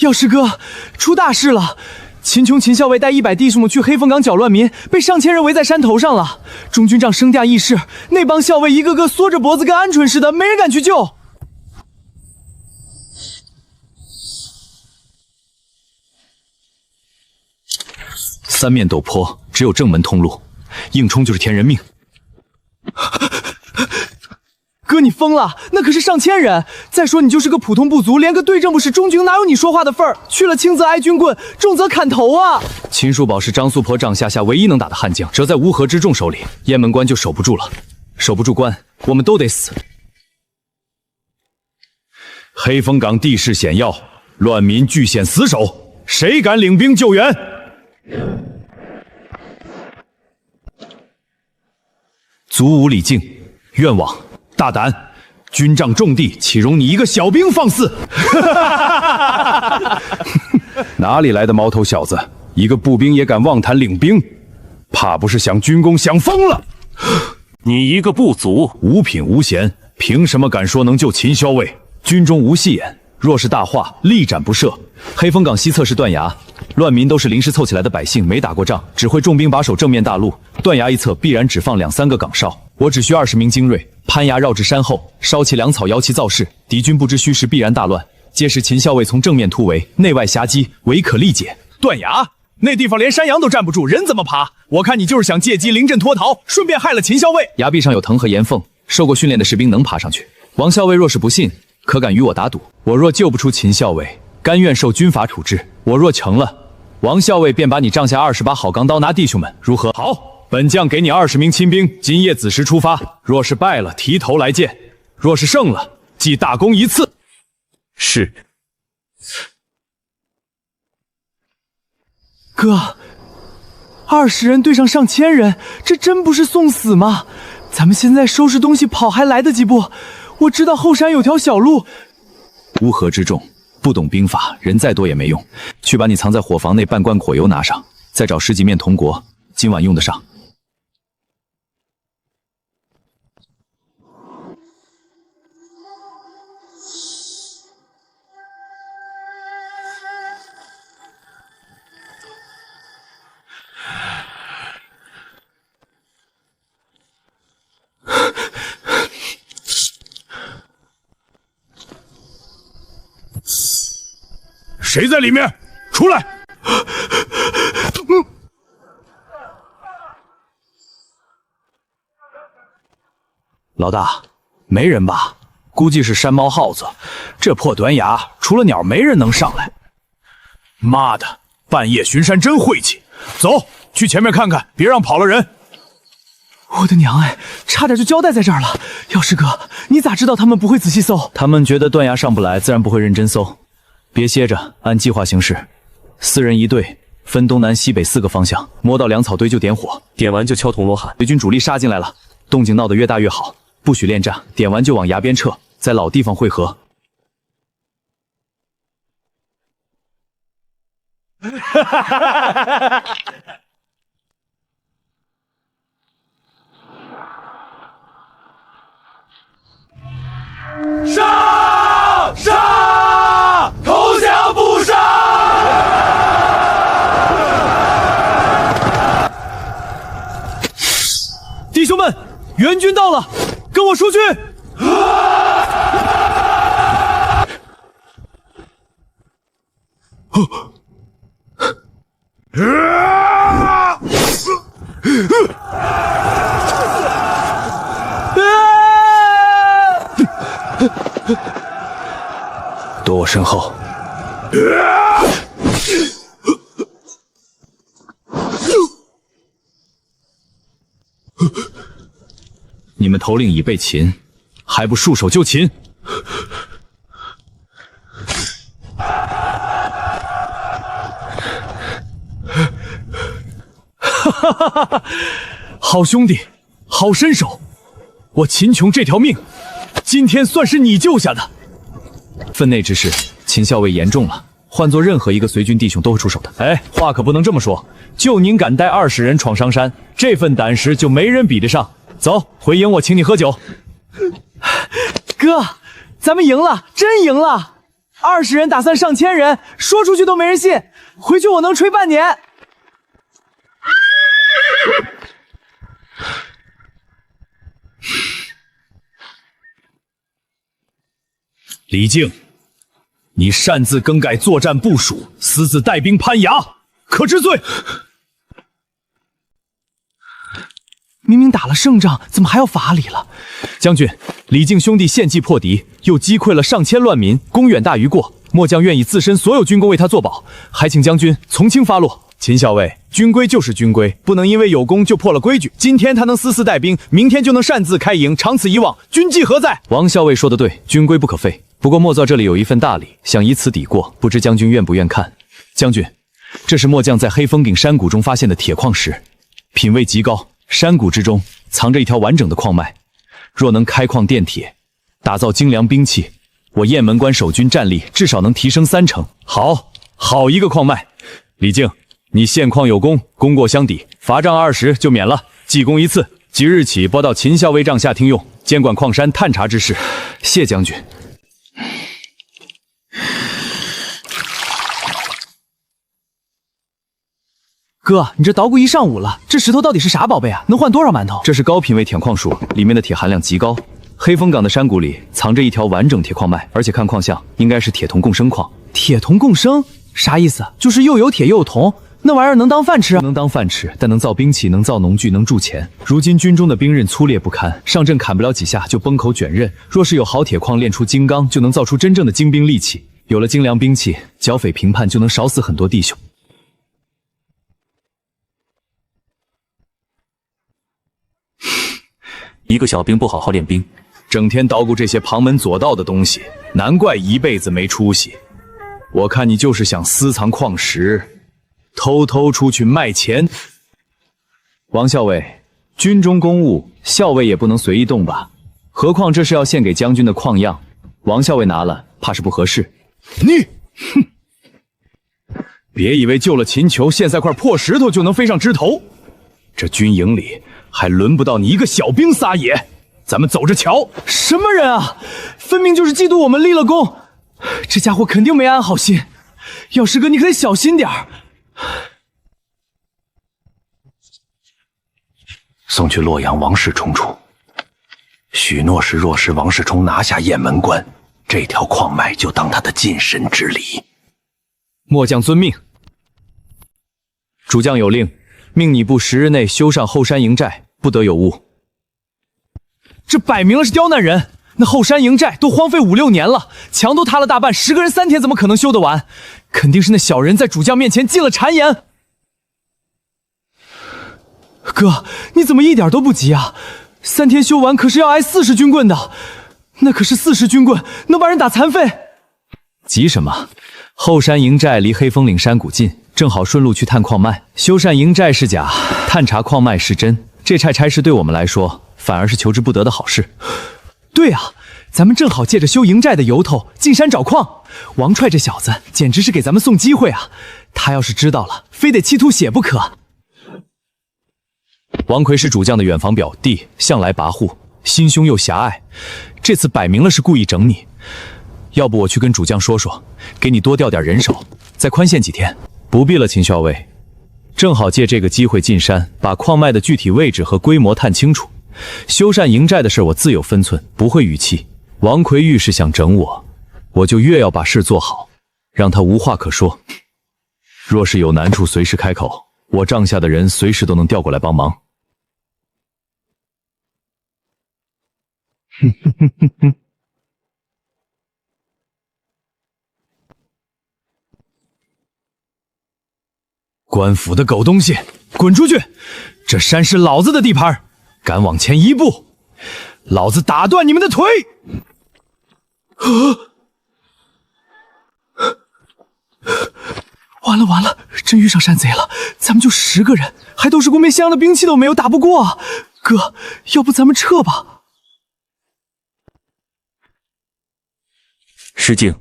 药师哥，出大事了！秦琼、秦校尉带100弟兄们去黑风岗剿乱民，被上千人围在山头上了。中军帐声调异世，那帮校尉一个个缩着脖子，跟鹌鹑似的，没人敢去救。三面陡坡，只有正门通路，硬冲就是填人命。哥，你疯了？那可是上千人！再说你就是个普通部族，连个队正部是中军，哪有你说话的份儿？去了轻则挨军棍，重则砍头啊！秦叔宝是张苏婆帐下唯一能打的悍将，折在乌合之众手里，雁门关就守不住了。守不住关，我们都得死。黑风岗地势险要，乱民据险死守，谁敢领兵救援？足无礼敬，愿往。大胆！军帐重地，岂容你一个小兵放肆？哪里来的毛头小子？一个步兵也敢妄谈领兵？怕不是想军功想疯了？你一个部族，无品无衔，凭什么敢说能救秦校尉？军中无戏言，若是大话，立斩不赦。黑风岗西侧是断崖，乱民都是临时凑起来的百姓，没打过仗，只会重兵把守正面大路。断崖一侧必然只放2、3个岗哨，我只需20名精锐，攀崖绕至山后，烧起粮草，摇旗造势，敌军不知虚实，必然大乱。届时秦校尉从正面突围，内外夹击，围可力解。断崖那地方连山羊都站不住，人怎么爬？我看你就是想借机临阵脱逃，顺便害了秦校尉。崖壁上有藤和岩缝，受过训练的士兵能爬上去。王校尉若是不信，可敢与我打赌？我若救不出秦校尉，甘愿受军法处置；我若成了，王校尉便把你帐下20把好钢刀拿弟兄们，如何？好，本将给你20名亲兵，今夜子时出发。若是败了，提头来见；若是胜了，记大功一次。是。哥，20人对上上千人，这真不是送死吗？咱们现在收拾东西跑还来得及不？我知道后山有条小路。乌合之众，不懂兵法，人再多也没用。去把你藏在伙房内半罐火油拿上，再找10几面铜锅，今晚用得上。谁在里面？出来！老大，没人吧？估计是山猫耗子。这破断崖，除了鸟，没人能上来。妈的，半夜巡山真晦气！走，去前面看看，别让跑了人。我的娘哎，差点就交代在这儿了。药师哥，你咋知道他们不会仔细搜？他们觉得断崖上不来，自然不会认真搜。别歇着，按计划行事。4人一队，分东南西北4个方向，摸到粮草堆就点火，点完就敲铜锣喊。敌军主力杀进来了，动静闹得越大越好，不许恋战。点完就往崖边撤，在老地方汇合。杀！杀！投降不杀！弟兄们，援军到了，跟我出去！躲我身后。你们头领已被擒，还不束手就擒？哈哈哈哈！好兄弟，好身手！我秦琼这条命，今天算是你救下的。分内之事，秦校尉严重了，换做任何一个随军弟兄都会出手的。哎，话可不能这么说。就您敢带20人闯商山，这份胆识就没人比得上。走，回营我请你喝酒。哥，咱们赢了，真赢了！ 20人打散上千人，说出去都没人信，回去我能吹半年。李靖，你擅自更改作战部署，私自带兵攀崖，可治罪。明明打了胜仗，怎么还要罚礼了？将军，李靖兄弟献计破敌，又击溃了上千乱民，功远大于过。末将愿以自身所有军功为他作保，还请将军从轻发落。秦校尉，军规就是军规，不能因为有功就破了规矩。今天他能私自带兵，明天就能擅自开营，长此以往，军纪何在？王校尉说得对，军规不可废。不过末造这里有一份大礼，想以此抵过，不知将军愿不愿看？将军，这是末将在黑风岭山谷中发现的铁矿石，品位极高。山谷之中藏着一条完整的矿脉，若能开矿炼铁，打造精良兵器，我雁门关守军战力至少能提升3成。好一个矿脉！李靖，你现矿有功，功过相抵，罚账20就免了，记功1次。即日起拨到秦校尉帐下听用，监管矿山探查之事。谢将军。哥，你这捣鼓一上午了，这石头到底是啥宝贝啊？能换多少馒头？这是高品位铁矿树，里面的铁含量极高。黑风港的山谷里藏着一条完整铁矿脉，而且看矿相，应该是铁铜共生矿。铁铜共生啥意思？就是又有铁又有铜，那玩意儿能当饭吃啊？能当饭吃，但能造兵器，能造农具，能铸钱。如今军中的兵刃粗劣不堪，上阵砍不了几下就崩口卷刃。若是有好铁矿炼出金刚，就能造出真正的精兵利器。有了精良兵器，剿匪平叛就能少死很多弟兄。一个小兵不好好练兵，整天捣鼓这些旁门左道的东西，难怪一辈子没出息。我看你就是想私藏矿石，偷偷出去卖钱。王校尉，军中公务，校尉也不能随意动吧？何况这是要献给将军的矿样，王校尉拿了，怕是不合适。别以为救了秦囚，献赛块破石头就能飞上枝头。这军营里还轮不到你一个小兵撒野，咱们走着瞧。什么人啊，分明就是嫉妒我们立了功，这家伙肯定没安好心。药师哥，你可得小心点儿。送去洛阳王世充处，许诺是若是王世充拿下雁门关，这条矿脉就当他的近身之礼。末将遵命。主将有令，命你部10日内修缮后山营寨，不得有误。这摆明了是刁难人，那后山营寨都荒废5、6年了，墙都塌了大半，10个人3天怎么可能修得完？肯定是那小人在主将面前进了谗言。哥，你怎么一点都不急啊？3天修完可是要挨40军棍的，那可是40军棍，能把人打残废。急什么？后山营寨离黑风岭山谷近，正好顺路去探矿脉。修缮营寨是假，探查矿脉是真。这差事对我们来说，反而是求之不得的好事。对啊，咱们正好借着修营寨的由头进山找矿。王踹这小子简直是给咱们送机会啊！他要是知道了，非得气吐血不可。王奎是主将的远房表弟，向来跋扈，心胸又狭隘，这次摆明了是故意整你。要不我去跟主将说说，给你多调点人手，再宽限几天。不必了，秦校尉，正好借这个机会进山，把矿脉的具体位置和规模探清楚。修缮营寨的事我自有分寸，不会逾期。王奎越是想整我，我就越要把事做好，让他无话可说。若是有难处，随时开口，我帐下的人随时都能调过来帮忙。官府的狗东西，滚出去！这山是老子的地盘，敢往前一步，老子打断你们的腿！完了，真遇上山贼了！咱们就10个人，还都是弓背相的兵器都没有，打不过啊！哥，要不咱们撤吧？失敬。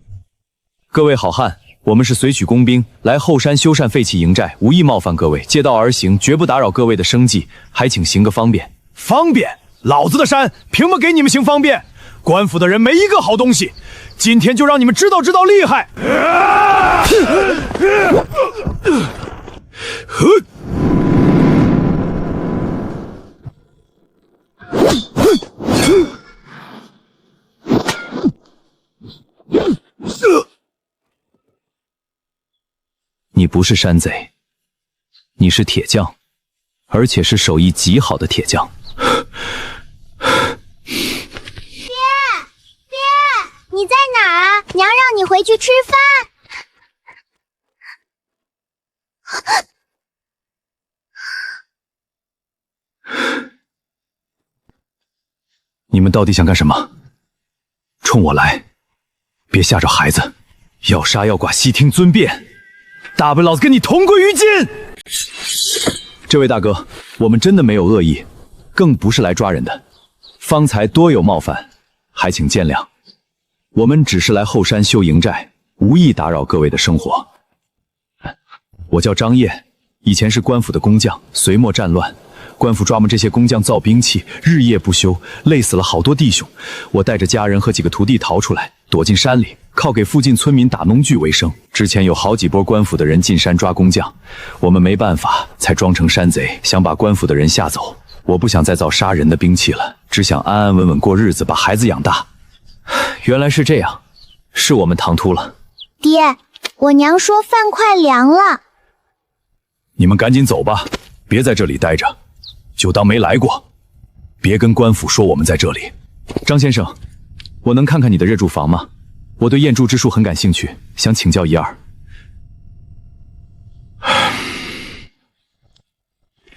各位好汉，我们是随取工兵，来后山修缮废弃营寨，无意冒犯各位，借道而行，绝不打扰各位的生计，还请行个方便。方便？老子的山凭什么给你们行方便？官府的人没一个好东西，今天就让你们知道知道厉害！你不是山贼，你是铁匠，而且是手艺极好的铁匠。你在哪儿啊？娘让你回去吃饭。你们到底想干什么？冲我来！别吓着孩子！要杀要剐，悉听尊便！大不了老子跟你同归于尽！这位大哥，我们真的没有恶意，更不是来抓人的。方才多有冒犯，还请见谅。我们只是来后山修营寨，无意打扰各位的生活。我叫张掖，以前是官府的工匠，隋末战乱，官府抓我们这些工匠造兵器，日夜不休，累死了好多弟兄。我带着家人和几个徒弟逃出来，躲进山里，靠给附近村民打农具为生。之前有好几波官府的人进山抓工匠，我们没办法，才装成山贼，想把官府的人吓走。我不想再造杀人的兵器了，只想安安稳稳过日子，把孩子养大。原来是这样，是我们唐突了。爹，我娘说饭快凉了。你们赶紧走吧，别在这里待着，就当没来过。别跟官府说我们在这里。张先生，我能看看你的热住房吗？我对验铸之术很感兴趣，想请教一二。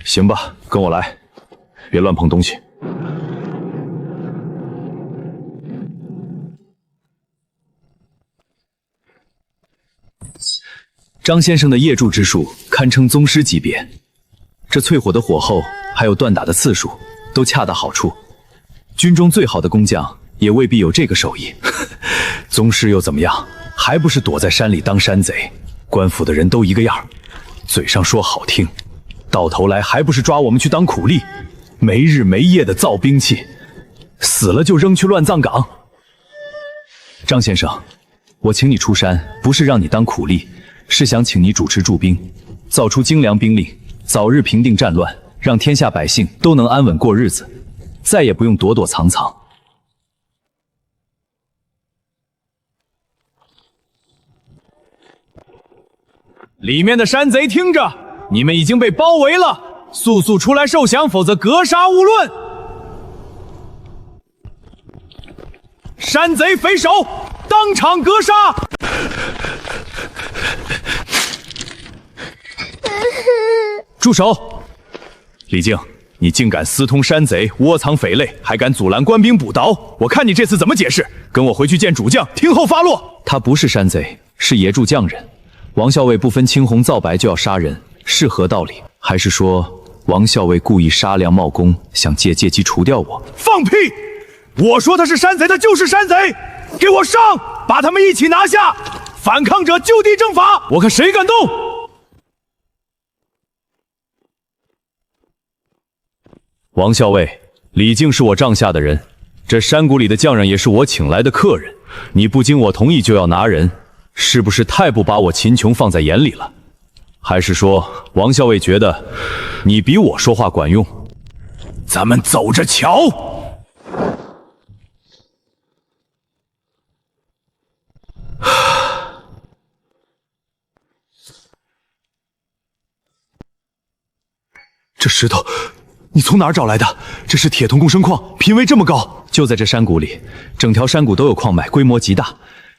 行吧，跟我来，别乱碰东西。张先生的业铸之术堪称宗师级别，这淬火的火候还有锻打的次数都恰到好处。军中最好的工匠也未必有这个手艺。宗师又怎么样？还不是躲在山里当山贼？官府的人都一个样，嘴上说好听，到头来还不是抓我们去当苦力，没日没夜的造兵器，死了就扔去乱葬岗。张先生，我请你出山，不是让你当苦力，是想请你主持驻兵，造出精良兵令，早日平定战乱，让天下百姓都能安稳过日子，再也不用躲躲藏藏。里面的山贼听着，你们已经被包围了，速速出来受降，否则格杀勿论！山贼匪首，当场格杀！住手！李靖，你竟敢私通山贼，窝藏匪类，还敢阻拦官兵补刀！我看你这次怎么解释！跟我回去见主将，听候发落。他不是山贼，是野驻匠人。王校尉不分青红皂白就要杀人，是何道理？还是说王校尉故意杀良冒功，想借机除掉我？放屁！我说他是山贼，他就是山贼！给我上，把他们一起拿下！反抗者就地正法！我看谁敢动！王校尉，李靖是我帐下的人，这山谷里的匠人也是我请来的客人，你不经我同意就要拿人，是不是太不把我秦琼放在眼里了？还是说王校尉觉得你比我说话管用？咱们走着瞧！这石头你从哪儿找来的？这是铁铜共生矿，品位这么高。就在这山谷里，整条山谷都有矿脉，规模极大。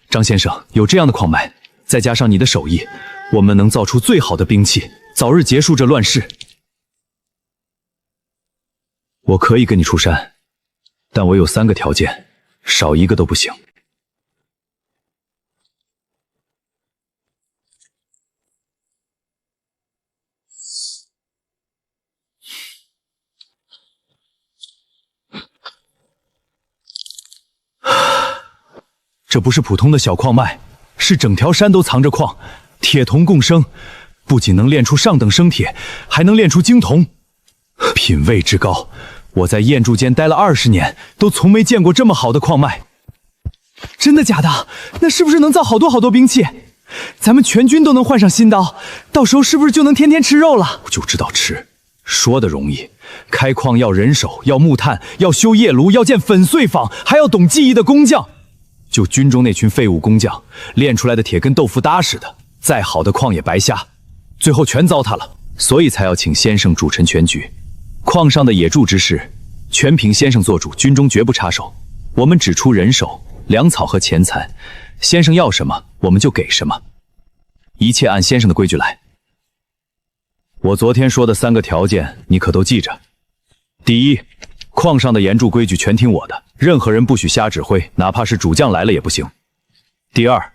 张先生，有这样的矿脉，再加上你的手艺，我们能造出最好的兵器，早日结束这乱世。我可以跟你出山，但我有3个条件，少一个都不行。这不是普通的小矿脉，是整条山都藏着矿，铁铜共生，不仅能炼出上等生铁，还能炼出精铜，品位之高，我在燕筑间待了20年，都从没见过这么好的矿脉。真的假的？那是不是能造好多兵器？咱们全军都能换上新刀，到时候是不是就能天天吃肉了？就知道吃，说的容易，开矿要人手，要木炭，要修夜炉，要建粉碎坊，还要懂技艺的工匠。就军中那群废物工匠，炼出来的铁跟豆腐搭似的，再好的矿也白瞎，最后全糟蹋了。所以才要请先生主持全局。矿上的野贮之事，全凭先生做主，军中绝不插手。我们只出人手、粮草和钱财，先生要什么，我们就给什么，一切按先生的规矩来。我昨天说的3个条件，你可都记着。第一，矿上的严筑规矩全听我的，任何人不许瞎指挥，哪怕是主将来了也不行。第二，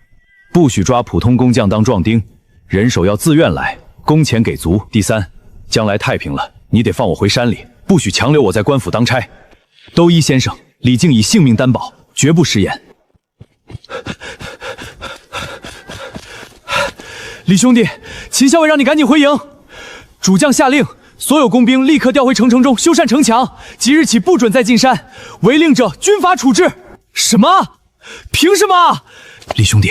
不许抓普通工匠当壮丁，人手要自愿来，工钱给足。第三，将来太平了，你得放我回山里，不许强留我在官府当差。都依先生，李靖以性命担保，绝不食言。李兄弟，秦校尉让你赶紧回营。主将下令，所有工兵立刻调回城中修缮城墙，即日起不准再进山，违令者军法处置。什么？凭什么？李兄弟，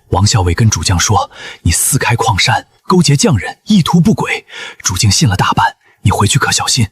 王校尉跟主将说你私开矿山，勾结匠人，意图不轨，主敬信了大半，你回去可小心。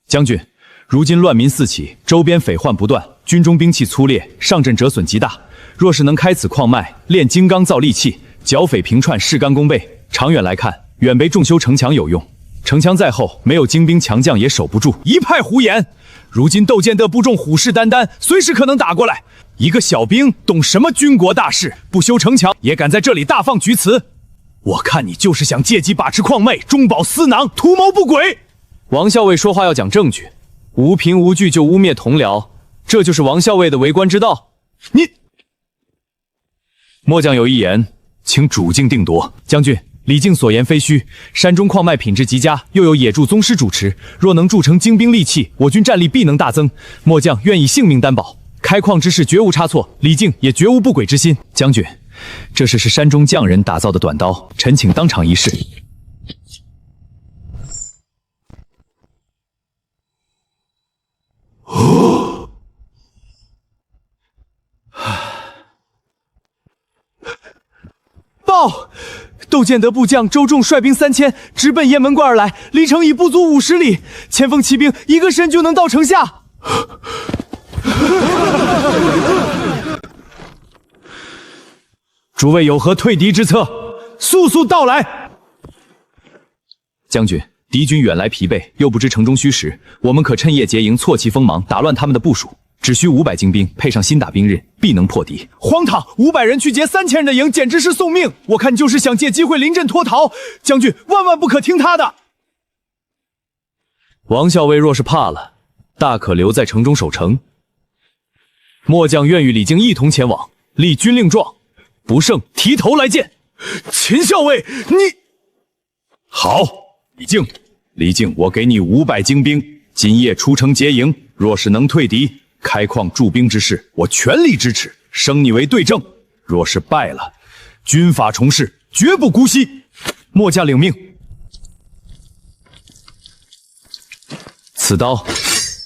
将军，如今乱民四起，周边匪患不断，军中兵器粗劣，上阵折损极大。若是能开此矿脉，炼金刚造利器，剿匪平串，事干功倍。长远来看，远比重修城墙有用。城墙再厚，没有精兵强将也守不住。一派胡言！如今窦建德部众虎视眈眈，随时可能打过来。一个小兵懂什么军国大事？不修城墙，也敢在这里大放厥词？我看你就是想借机把持矿脉，中饱私囊，图谋不轨。王校尉说话要讲证据，无凭无据就污蔑同僚，这就是王校尉的为官之道。你末将有一言，请主敬定夺。将军，李靖所言非虚，山中矿脉品质极佳，又有野贮宗师主持，若能铸成精兵利器，我军战力必能大增。末将愿以性命担保，开矿之事绝无差错，李靖也绝无不轨之心。将军，这是山中匠人打造的短刀，臣请当场一试。报！窦建德部将周仲率兵3000，直奔雁门关而来，离城已不足50里。前锋骑兵一个神就能到城下。诸位有何退敌之策？速速到来！将军，敌军远来疲惫，又不知城中虚实，我们可趁夜结营，错其锋芒，打乱他们的部署。只需500精兵，配上新打兵刃，必能破敌。荒唐！500人去劫3000人的营，简直是送命！我看就是想借机会临阵脱逃。将军万万不可听他的。王校尉若是怕了，大可留在城中守城。末将愿与李靖一同前往，立军令状，不胜提头来见。秦校尉，你好，李靖，我给你500精兵，今夜出城劫营，若是能退敌，开矿驻兵之事，我全力支持，升你为对正。若是败了，军法重施，绝不姑息。末将领命。此刀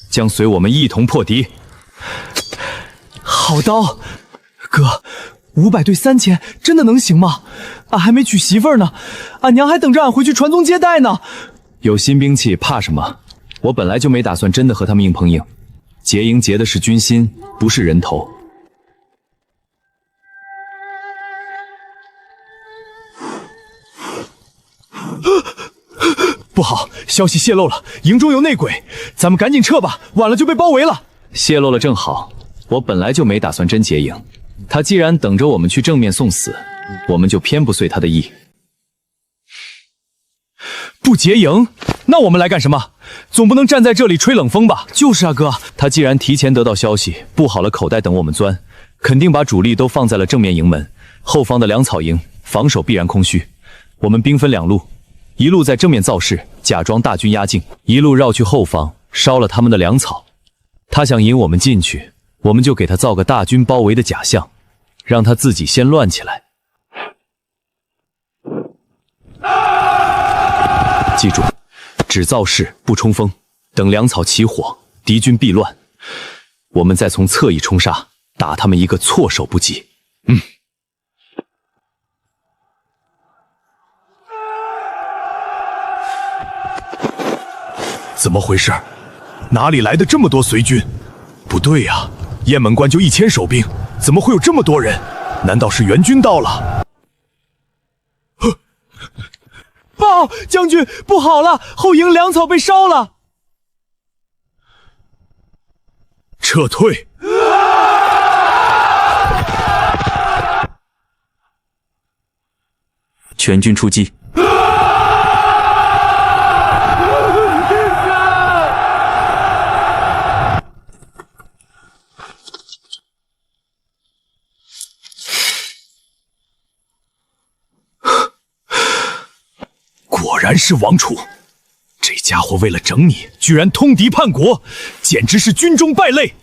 将随我们一同破敌。好刀，哥，500对3000，真的能行吗？俺还没娶媳妇儿呢，俺娘还等着俺回去传宗接代呢。有新兵器，怕什么？我本来就没打算真的和他们硬碰硬。劫营劫的是军心，不是人头。不好，消息泄露了，营中有内鬼，咱们赶紧撤吧，晚了就被包围了。泄露了正好，我本来就没打算真劫营。他既然等着我们去正面送死，我们就偏不遂他的意。不劫营，那我们来干什么？总不能站在这里吹冷风吧？就是啊，哥。他既然提前得到消息，布好了口袋等我们钻，肯定把主力都放在了正面营门，后方的粮草营防守必然空虚。我们兵分2路，一路在正面造势，假装大军压境；一路绕去后方烧了他们的粮草。他想引我们进去，我们就给他造个大军包围的假象，让他自己先乱起来。记住，只造势不冲锋，等粮草起火，敌军必乱，我们再从侧翼冲杀，打他们一个措手不及。怎么回事？哪里来的这么多随军？不对呀，雁门关就1000守兵，怎么会有这么多人？难道是援军到了？报将军，不好了，后营粮草被烧了！撤退！全军出击！果然是王储，这家伙为了整你，居然通敌叛国，简直是军中败类。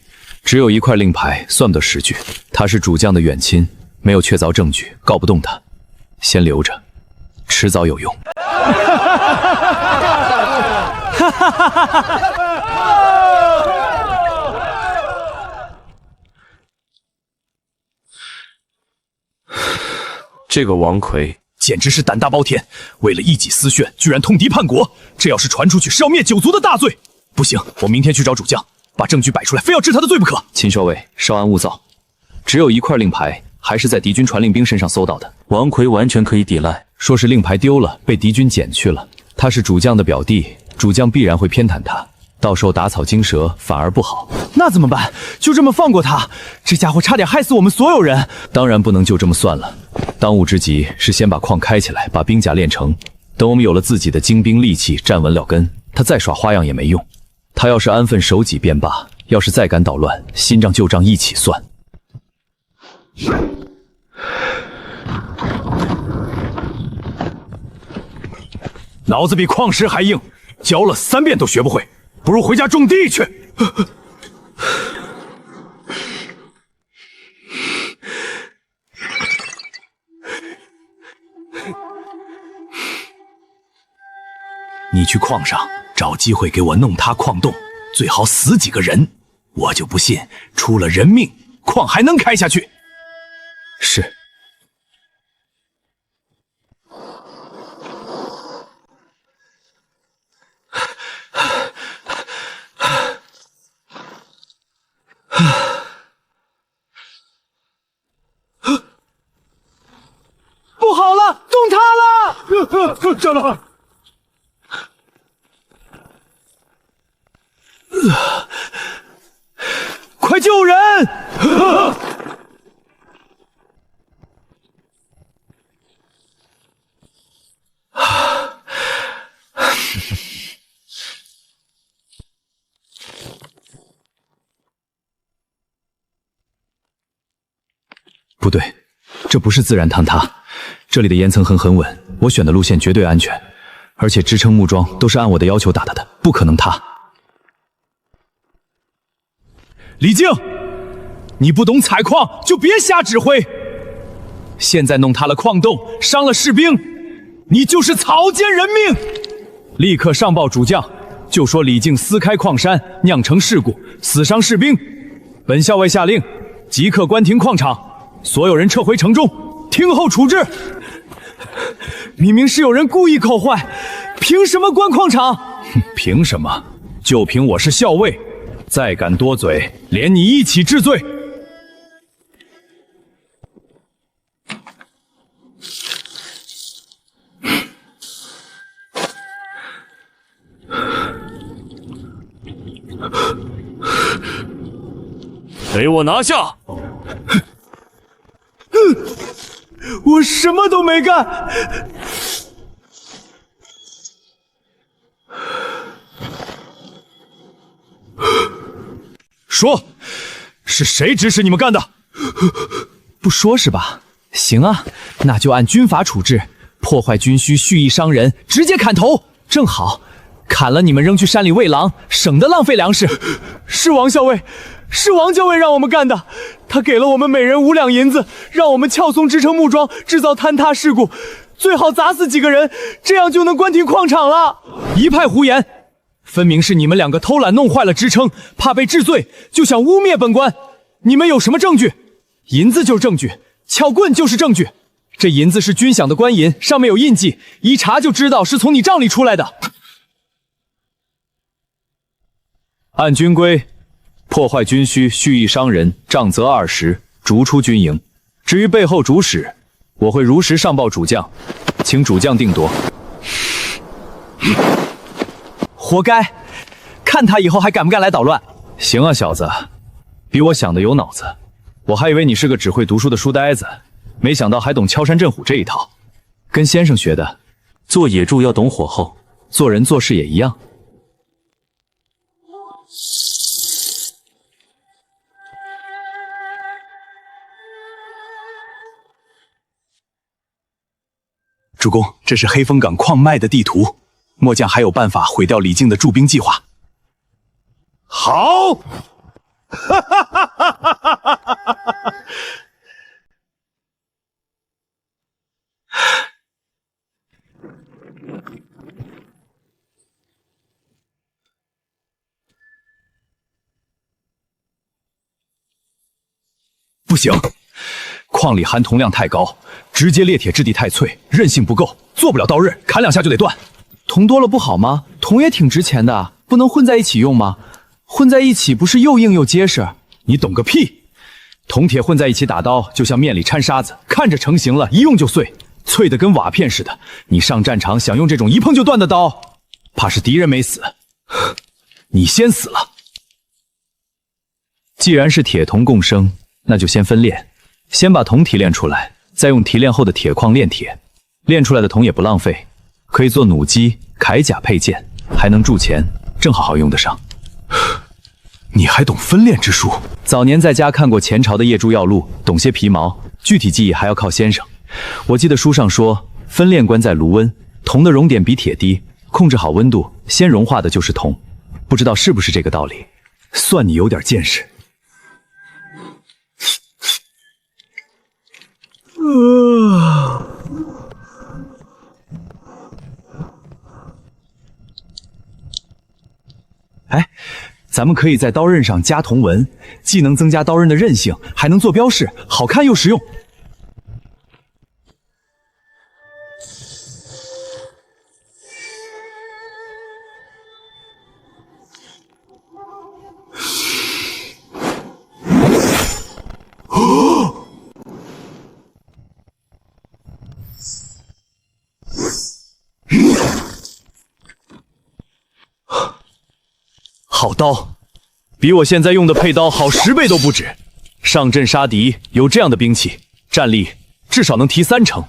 只有一块令牌，算不得实据。他是主将的远亲，没有确凿证据，告不动他。先留着，迟早有用。这个王奎简直是胆大包天，为了一己私炫，居然通敌叛国。这要是传出去，是要灭九族的大罪。不行，我明天去找主将，把证据摆出来，非要治他的罪不可。秦校尉，稍安勿躁。只有一块令牌，还是在敌军传令兵身上搜到的。王奎完全可以抵赖，说是令牌丢了，被敌军捡去了。他是主将的表弟，主将必然会偏袒他，到时候打草惊蛇反而不好。那怎么办？就这么放过他？这家伙差点害死我们所有人。当然不能就这么算了。当务之急是先把矿开起来，把兵甲练成。等我们有了自己的精兵利器，站稳了根，他再耍花样也没用。他要是安分守己便罢，要是再敢捣乱，新账旧账一起算。脑子比矿石还硬，教了3遍都学不会，不如回家种地去。你去矿上找机会给我弄塌矿洞，最好死几个人，我就不信出了人命，矿还能开下去。是。不好了，洞塌了！站了！快救人！不对，这不是自然坍塌，这里的岩层很稳，我选的路线绝对安全，而且支撑木桩都是按我的要求打的，不可能塌。李靖，你不懂采矿就别瞎指挥。现在弄塌了矿洞，伤了士兵，你就是草菅人命！立刻上报主将，就说李靖私开矿山，酿成事故，死伤士兵。本校尉下令，即刻关停矿场，所有人撤回城中，听候处置。明明是有人故意口坏，凭什么关矿场？凭什么？就凭我是校尉。再敢多嘴，连你一起治罪！给我拿下！我什么都没干。说，是谁指使你们干的？不说是吧？行啊，那就按军法处置，破坏军需、蓄意伤人，直接砍头。正好，砍了你们扔去山里喂狼，省得浪费粮食。是王校尉，是王校尉让我们干的，他给了我们每人5两银子，让我们撬松支撑木桩，制造坍塌事故。最好砸死几个人，这样就能关停矿场了。一派胡言！分明是你们两个偷懒弄坏了支撑，怕被治罪，就想污蔑本官。你们有什么证据？银子就是证据，撬棍就是证据。这银子是军饷的官银，上面有印记，一查就知道是从你账里出来的。按军规，破坏军需、蓄意伤人，杖责20，逐出军营。至于背后主使，我会如实上报主将，请主将定夺。活该！看他以后还敢不敢来捣乱。行啊，小子，比我想的有脑子。我还以为你是个只会读书的书呆子，没想到还懂敲山震虎这一套，跟先生学的。做野猪要懂火候，做人做事也一样。主公，这是黑风岗矿脉的地图，末将还有办法毁掉李靖的驻兵计划。好！不行，矿里含铜量太高，直接裂铁质地太脆，韧性不够，做不了刀刃，砍两下就得断。铜多了不好吗？铜也挺值钱的，不能混在一起用吗？混在一起不是又硬又结实？你懂个屁！铜铁混在一起打刀，就像面里掺沙子，看着成型了，一用就碎，脆得跟瓦片似的。你上战场想用这种一碰就断的刀，怕是敌人没死，你先死了。既然是铁铜共生，那就先分炼，先把铜提炼出来，再用提炼后的铁矿炼铁。炼出来的铜也不浪费，可以做弩机、铠甲配件，还能铸钱，正好用得上。你还懂分炼之术？早年在家看过前朝的《夜珠要录》，懂些皮毛，具体记忆还要靠先生。我记得书上说，分炼关在炉温，铜的熔点比铁低，控制好温度，先融化的就是铜。不知道是不是这个道理？算你有点见识。哎，咱们可以在刀刃上加铜纹，既能增加刀刃的韧性，还能做标识，好看又实用。好刀，比我现在用的佩刀好10倍都不止。上阵杀敌有这样的兵器，战力至少能提3成。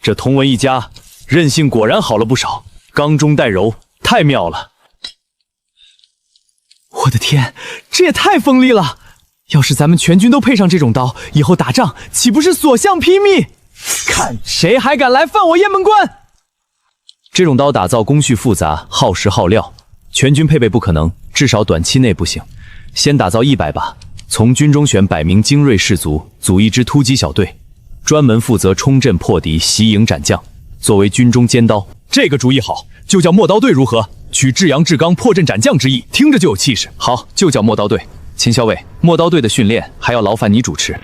这铜纹一加，韧性果然好了不少，刚中带柔，太妙了。我的天，这也太锋利了！要是咱们全军都配上这种刀，以后打仗岂不是所向披靡？看谁还敢来犯我雁门关！这种刀打造工序复杂，耗时耗料，全军配备不可能，至少短期内不行。先打造100把，从军中选100名精锐士卒，组一支突击小队，专门负责冲阵破敌、袭营斩将，作为军中尖刀。这个主意好，就叫陌刀队如何？取至阳至刚，破阵斩将之意，听着就有气势。好，就叫陌刀队。秦校尉，陌刀队的训练还要劳烦你主持。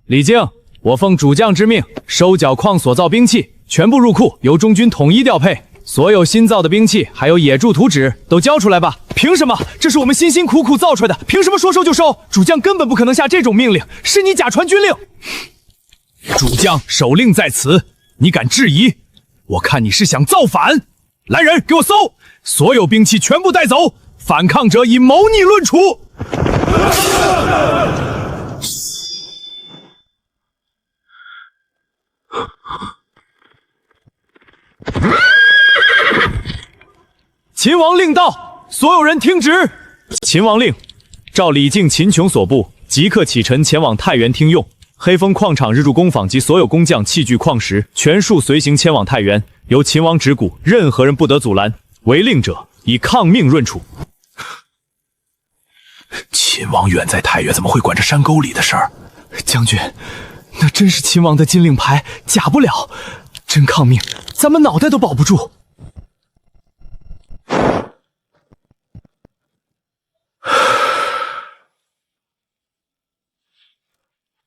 李靖，我奉主将之命，收缴矿所造兵器，全部入库，由中军统一调配。所有新造的兵器，还有野铸图纸，都交出来吧！凭什么？这是我们辛辛苦苦造出来的，凭什么说收就收？主将根本不可能下这种命令，是你假传军令。主将手令在此，你敢质疑？我看你是想造反！来人，给我搜！所有兵器全部带走，反抗者以谋逆论处。秦王令到，所有人听旨。秦王令，照李靖、秦琼所部，即刻启程前往太原听用。黑风矿场日驻工坊及所有工匠、器具、矿石，全数随行前往太原，由秦王指鼓，任何人不得阻拦。违令者，以抗命论处。秦王远在太原，怎么会管这山沟里的事儿？将军，那真是秦王的金令牌，假不了。真抗命，咱们脑袋都保不住。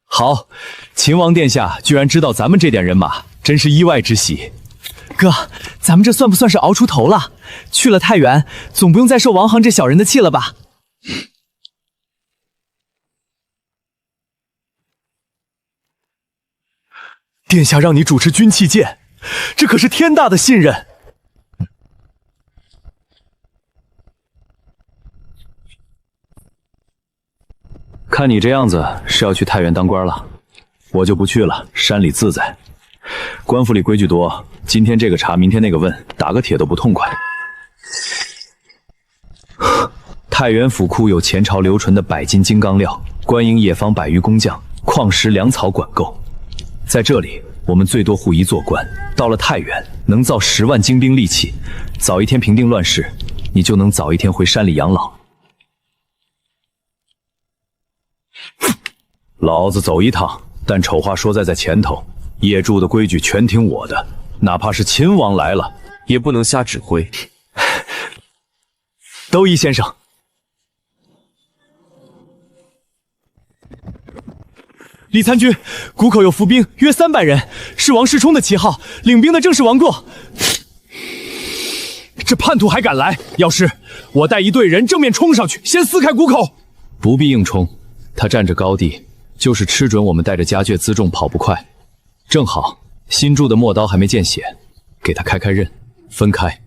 好，秦王殿下居然知道咱们这点人马，真是意外之喜。哥，咱们这算不算是熬出头了？去了太原，总不用再受王航这小人的气了吧？殿下让你主持军器监，这可是天大的信任。看你这样子是要去太原当官了，我就不去了，山里自在。官府里规矩多，今天这个查，明天那个问，打个铁都不痛快。太原府库有前朝留存的100斤金刚料，官营野方100余工匠，矿石粮草管够。在这里，我们最多护一座关。到了太原，能造10万精兵利器，早一天平定乱世，你就能早一天回山里养老。老子走一趟，但丑话说在前头，野猪的规矩全听我的，哪怕是秦王来了，也不能瞎指挥。都依先生。李参军，谷口有伏兵约300人，是王世充的旗号，领兵的正是王过。这叛徒还敢来！要是我带一队人正面冲上去，先撕开谷口。不必硬冲，他占着高地，就是吃准我们带着家眷辎重跑不快。正好新铸的陌刀还没见血，给他开刃，分开。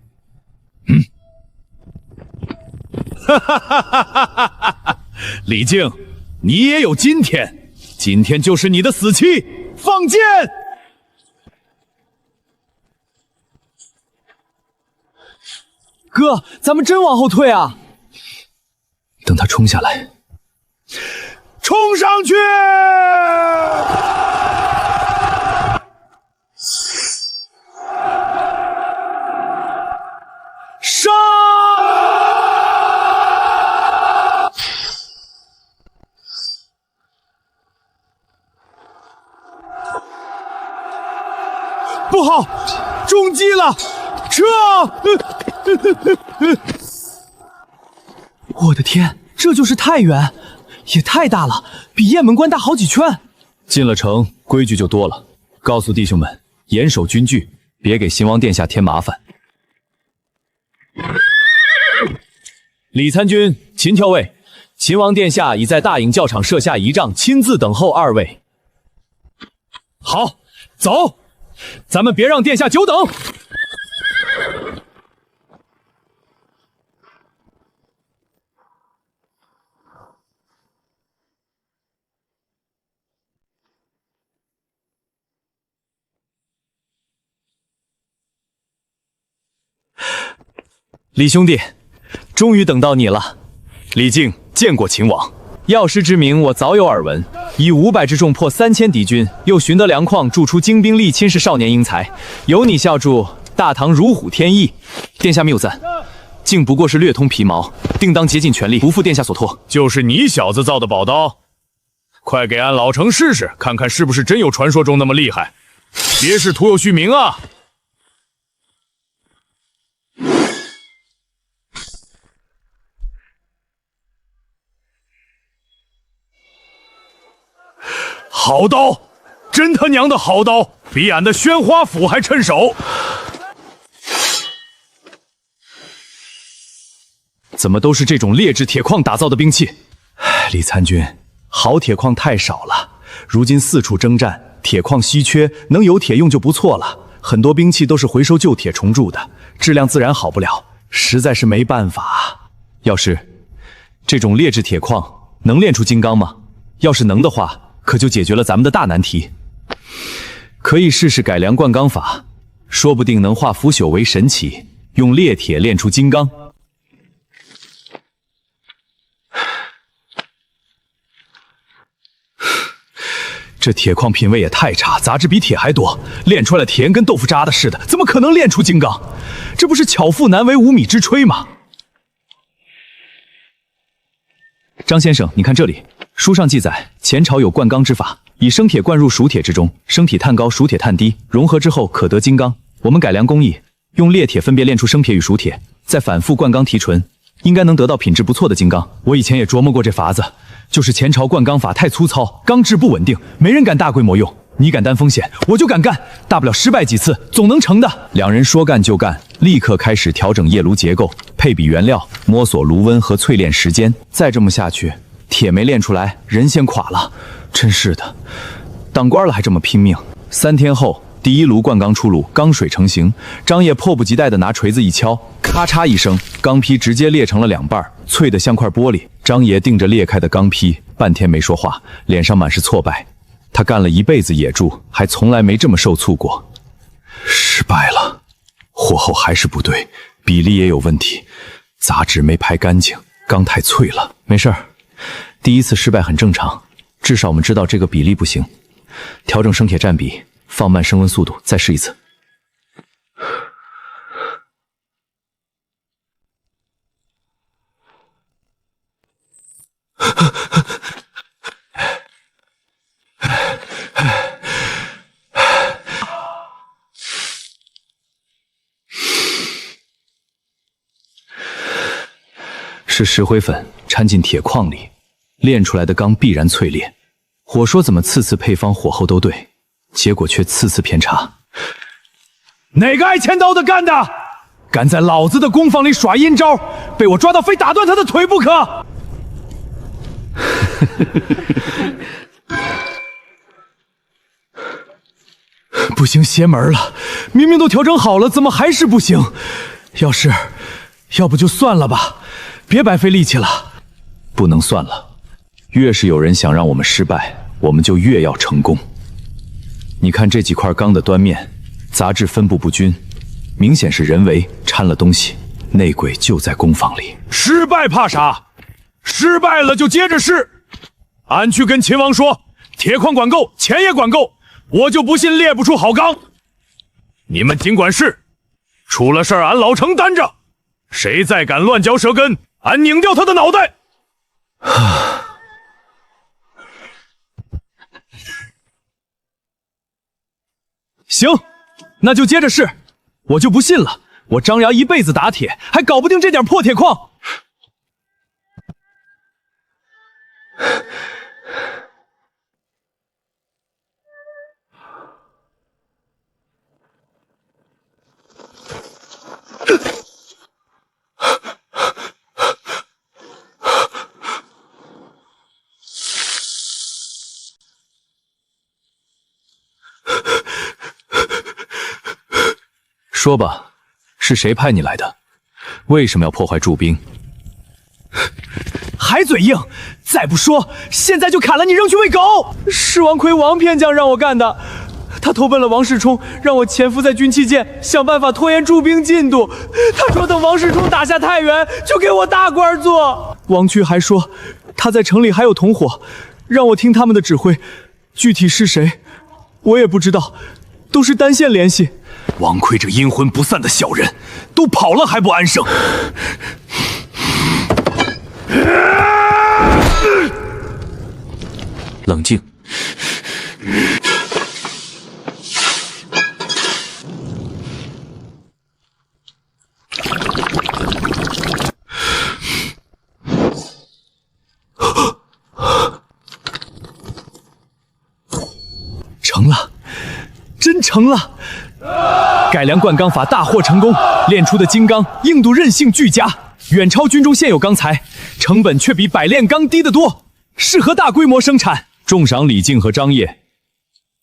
李靖，你也有今天，今天就是你的死期！放箭！哥，咱们真往后退啊！等他冲下来，冲上去！杀！不好，中计了！撤！我的天，这就是太原，也太大了，比雁门关大好几圈。进了城，规矩就多了。告诉弟兄们，严守军纪，别给秦王殿下添麻烦。李参军、秦校尉，秦王殿下已在大营教场设下仪仗，亲自等候2位。好，走，咱们别让殿下久等。李兄弟，终于等到你了。李靖见过秦王，药师之名我早有耳闻，以500之众破3000敌军，又寻得粮矿，铸出精兵利亲，是少年英才。有你校助，大唐如虎添翼。殿下谬赞，竟不过是略通皮毛，定当竭尽全力，不负殿下所托。就是你小子造的宝刀，快给俺老成试试，看看是不是真有传说中那么厉害，别是徒有虚名啊！好刀，真他娘的好刀，比俺的宣花斧还趁手。怎么都是这种劣质铁矿打造的兵器？李参军，好铁矿太少了，如今四处征战，铁矿稀缺，能有铁用就不错了。很多兵器都是回收旧铁重铸的，质量自然好不了，实在是没办法。要是这种劣质铁矿能炼出金刚吗？要是能的话，可就解决了咱们的大难题。可以试试改良灌钢法，说不定能化腐朽为神奇，用劣铁炼出金刚。这铁矿品味也太差，杂质比铁还多，炼出来的甜跟豆腐渣的似的，怎么可能炼出金刚？这不是巧妇难为无米之炊吗？张先生，你看这里，书上记载，前朝有灌钢之法，以生铁灌入熟铁之中，生体碳高，熟铁碳低，融合之后可得金刚。我们改良工艺，用裂铁分别炼出生铁与熟铁，再反复灌钢提纯，应该能得到品质不错的金刚。我以前也琢磨过这法子，就是前朝灌钢法太粗糙，钢质不稳定，没人敢大规模用。你敢担风险，我就敢干，大不了失败几次，总能成的。两人说干就干，立刻开始调整液炉结构，配比原料，摸索炉温和淬炼时间。再这么下去，铁没炼出来，人先垮了。真是的，当官了还这么拼命。3天后，第一炉灌钢出炉，钢水成型。张烨迫不及待地拿锤子一敲，咔嚓一声，钢坯直接裂成了2半，脆得像块玻璃。张爷盯着裂开的钢坯，半天没说话，脸上满是挫败。他干了一辈子野猪，还从来没这么受挫过。失败了，火候还是不对，比例也有问题，杂质没排干净，钢太脆了。没事儿，第一次失败很正常，至少我们知道这个比例不行。调整生铁占比，放慢升温速度，再试一次。是石灰粉掺进铁矿里，炼出来的钢必然淬炼。我说怎么次次配方火候都对，结果却次次偏差。哪个挨千刀的干的？敢在老子的工坊里耍阴招，被我抓到非打断他的腿不可！不行，邪门了！明明都调整好了，怎么还是不行？要不就算了吧。别白费力气了，不能算了。越是有人想让我们失败，我们就越要成功。你看这几块钢的端面，杂质分布不均，明显是人为掺了东西，内鬼就在工坊里。失败怕啥？失败了就接着试。俺去跟秦王说，铁矿管够，钱也管够，我就不信裂不出好钢。你们尽管试，出了事儿俺老程担着。谁再敢乱嚼舌根，俺拧掉他的脑袋！行，那就接着试。我就不信了，我张牙一辈子打铁，还搞不定这点破铁矿。说吧，是谁派你来的？为什么要破坏驻兵？还嘴硬！再不说，现在就砍了你扔去喂狗！是王奎王偏将让我干的，他投奔了王世充，让我潜伏在军器舰，想办法拖延驻兵进度。他说等王世充打下太原，就给我大官做。王区还说他在城里还有同伙，让我听他们的指挥。具体是谁，我也不知道，都是单线联系。王奎这阴魂不散的小人，都跑了还不安生。冷静。成了，真成了！改良灌钢法大获成功，炼出的金刚硬度韧性俱佳，远超军中现有钢材，成本却比百炼钢低得多，适合大规模生产。重赏李靖和张掖，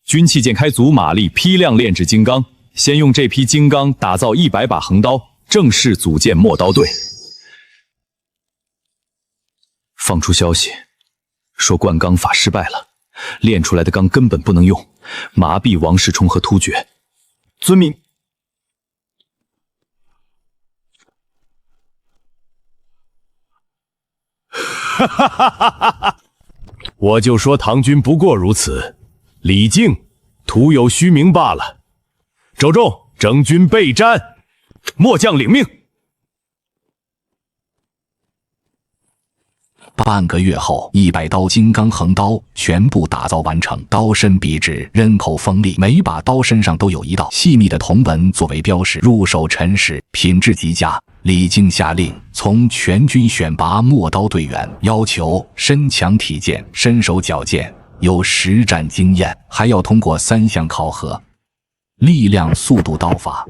军器舰开足马力批量炼制金刚，先用这批金刚打造100把横刀，正式组建陌刀队。放出消息，说灌钢法失败了，炼出来的钢根本不能用，麻痹王世充和突厥。遵命。哈哈哈哈哈哈！我就说唐军不过如此，李靖徒有虚名罢了。周仲征军备战，末将领命。半个月后，100刀金刚横刀全部打造完成，刀身笔直，刃口锋利，每把刀身上都有一道细密的铜纹作为标识，入手沉实，品质极佳。李靖下令从全军选拔陌刀队员，要求身强体健，身手矫健，有实战经验，还要通过3项考核：力量、速度、刀法。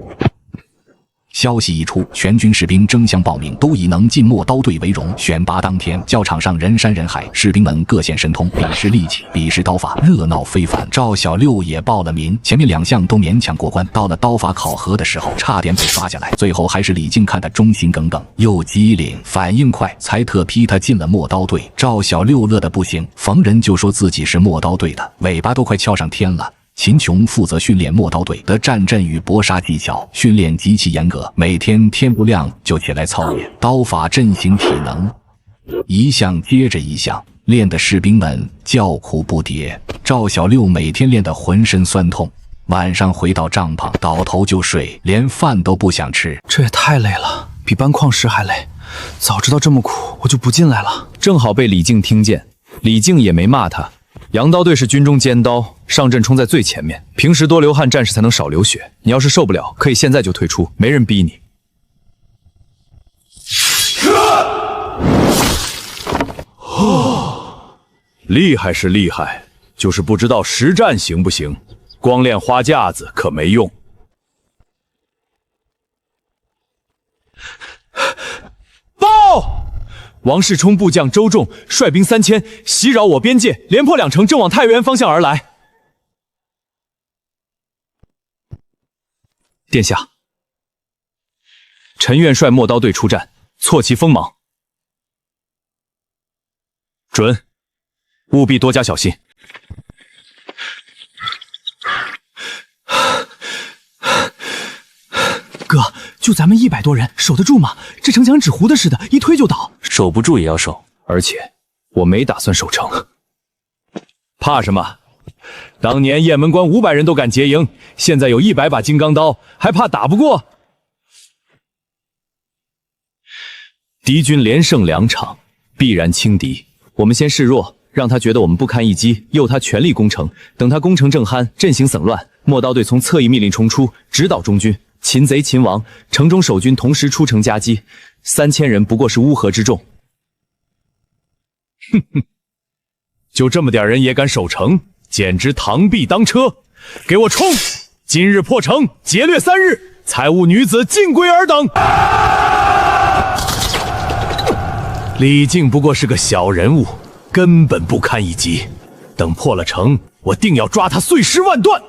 消息一出，全军士兵争相报名，都以能进陌刀队为荣。选拔当天，教场上人山人海，士兵们各显神通，比试力气，比试刀法，热闹非凡。赵小六也报了名，前面2项都勉强过关，到了刀法考核的时候，差点被刷下来。最后还是李靖看他忠心耿耿，又机灵，反应快，才特批他进了陌刀队。赵小六乐得不行，逢人就说自己是陌刀队的，尾巴都快翘上天了。秦琼负责训练陌刀队的战阵与搏杀技巧，训练极其严格，每天天不亮就起来操练刀法、阵型、体能，一项接着一项，练的士兵们叫苦不迭。赵小六每天练得浑身酸痛，晚上回到帐篷倒头就睡，连饭都不想吃。这也太累了，比搬矿石还累。早知道这么苦，我就不进来了。正好被李靖听见，李靖也没骂他。羊刀队是军中尖刀，上阵冲在最前面，平时多流汗，战士才能少流血。你要是受不了，可以现在就退出，没人逼你。厉害是厉害，就是不知道实战行不行，光练花架子可没用。报！王世充部将周仲率兵3000袭扰我边界，连破2城，正往太原方向而来。殿下，陈元帅陌刀队出战，挫其锋芒。准，务必多加小心。哥，就咱们100多人，守得住吗？这城墙纸糊的似的，一推就倒。守不住也要守，而且我没打算守城。怕什么？当年雁门关500人都敢结营，现在有100把金刚刀，还怕打不过？敌军连胜2场，必然轻敌。我们先示弱，让他觉得我们不堪一击，诱他全力攻城。等他攻城正酣，阵型散乱，陌刀队从侧翼密令冲出，直捣中军。擒贼擒王，城中守军同时出城夹击，3000人不过是乌合之众。哼哼，就这么点人也敢守城，简直螳臂当车！给我冲！今日破城，劫掠3日，财物女子尽归尔等。李靖不过是个小人物，根本不堪一击。等破了城，我定要抓他碎尸万段！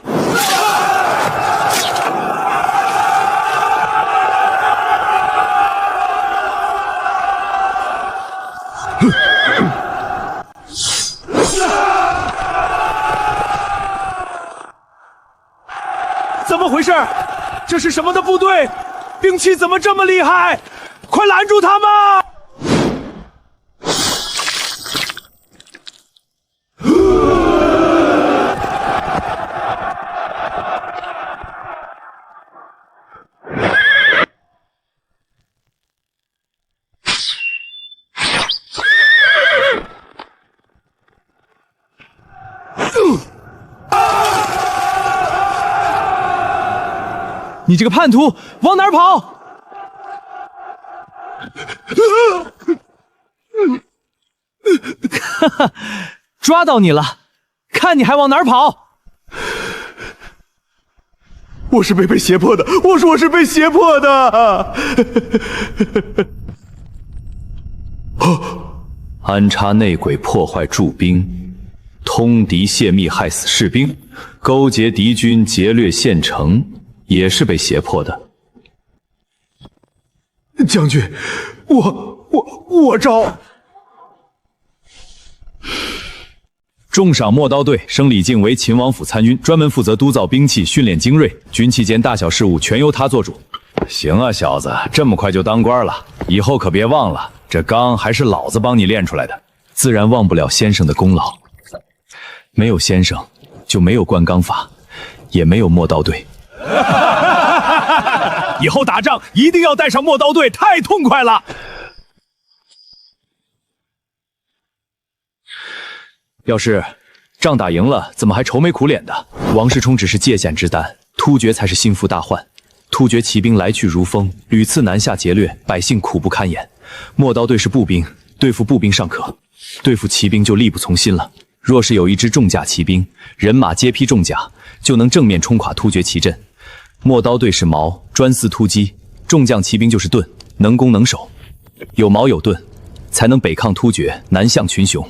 怎么回事？这是什么的部队？兵器怎么这么厉害？快拦住他们！你这个叛徒，往哪儿跑？哈哈，抓到你了！看你还往哪儿跑！我是被胁迫的，我说我是被胁迫的。安插内鬼，破坏驻兵，通敌泄密，害死士兵，勾结敌军，劫掠县城。也是被胁迫的。将军，我招。重赏陌刀队，升李靖为秦王府参军，专门负责督造兵器，训练精锐，军器间大小事务全由他做主。行啊，小子，这么快就当官了，以后可别忘了，这钢还是老子帮你练出来的，自然忘不了先生的功劳。没有先生，就没有灌钢法，也没有陌刀队。以后打仗一定要带上陌刀队，太痛快了。要是仗打赢了，怎么还愁眉苦脸的？王世充只是借险之单，突厥才是心腹大患。突厥骑兵来去如风，屡次南下劫掠，百姓苦不堪言。陌刀队是步兵，对付步兵尚可，对付骑兵就力不从心了。若是有一支重甲骑兵，人马皆披重甲，就能正面冲垮突厥骑阵。陌刀队是矛，专司突击；众将骑兵就是盾，能攻能守。有矛有盾，才能北抗突厥，南向群雄。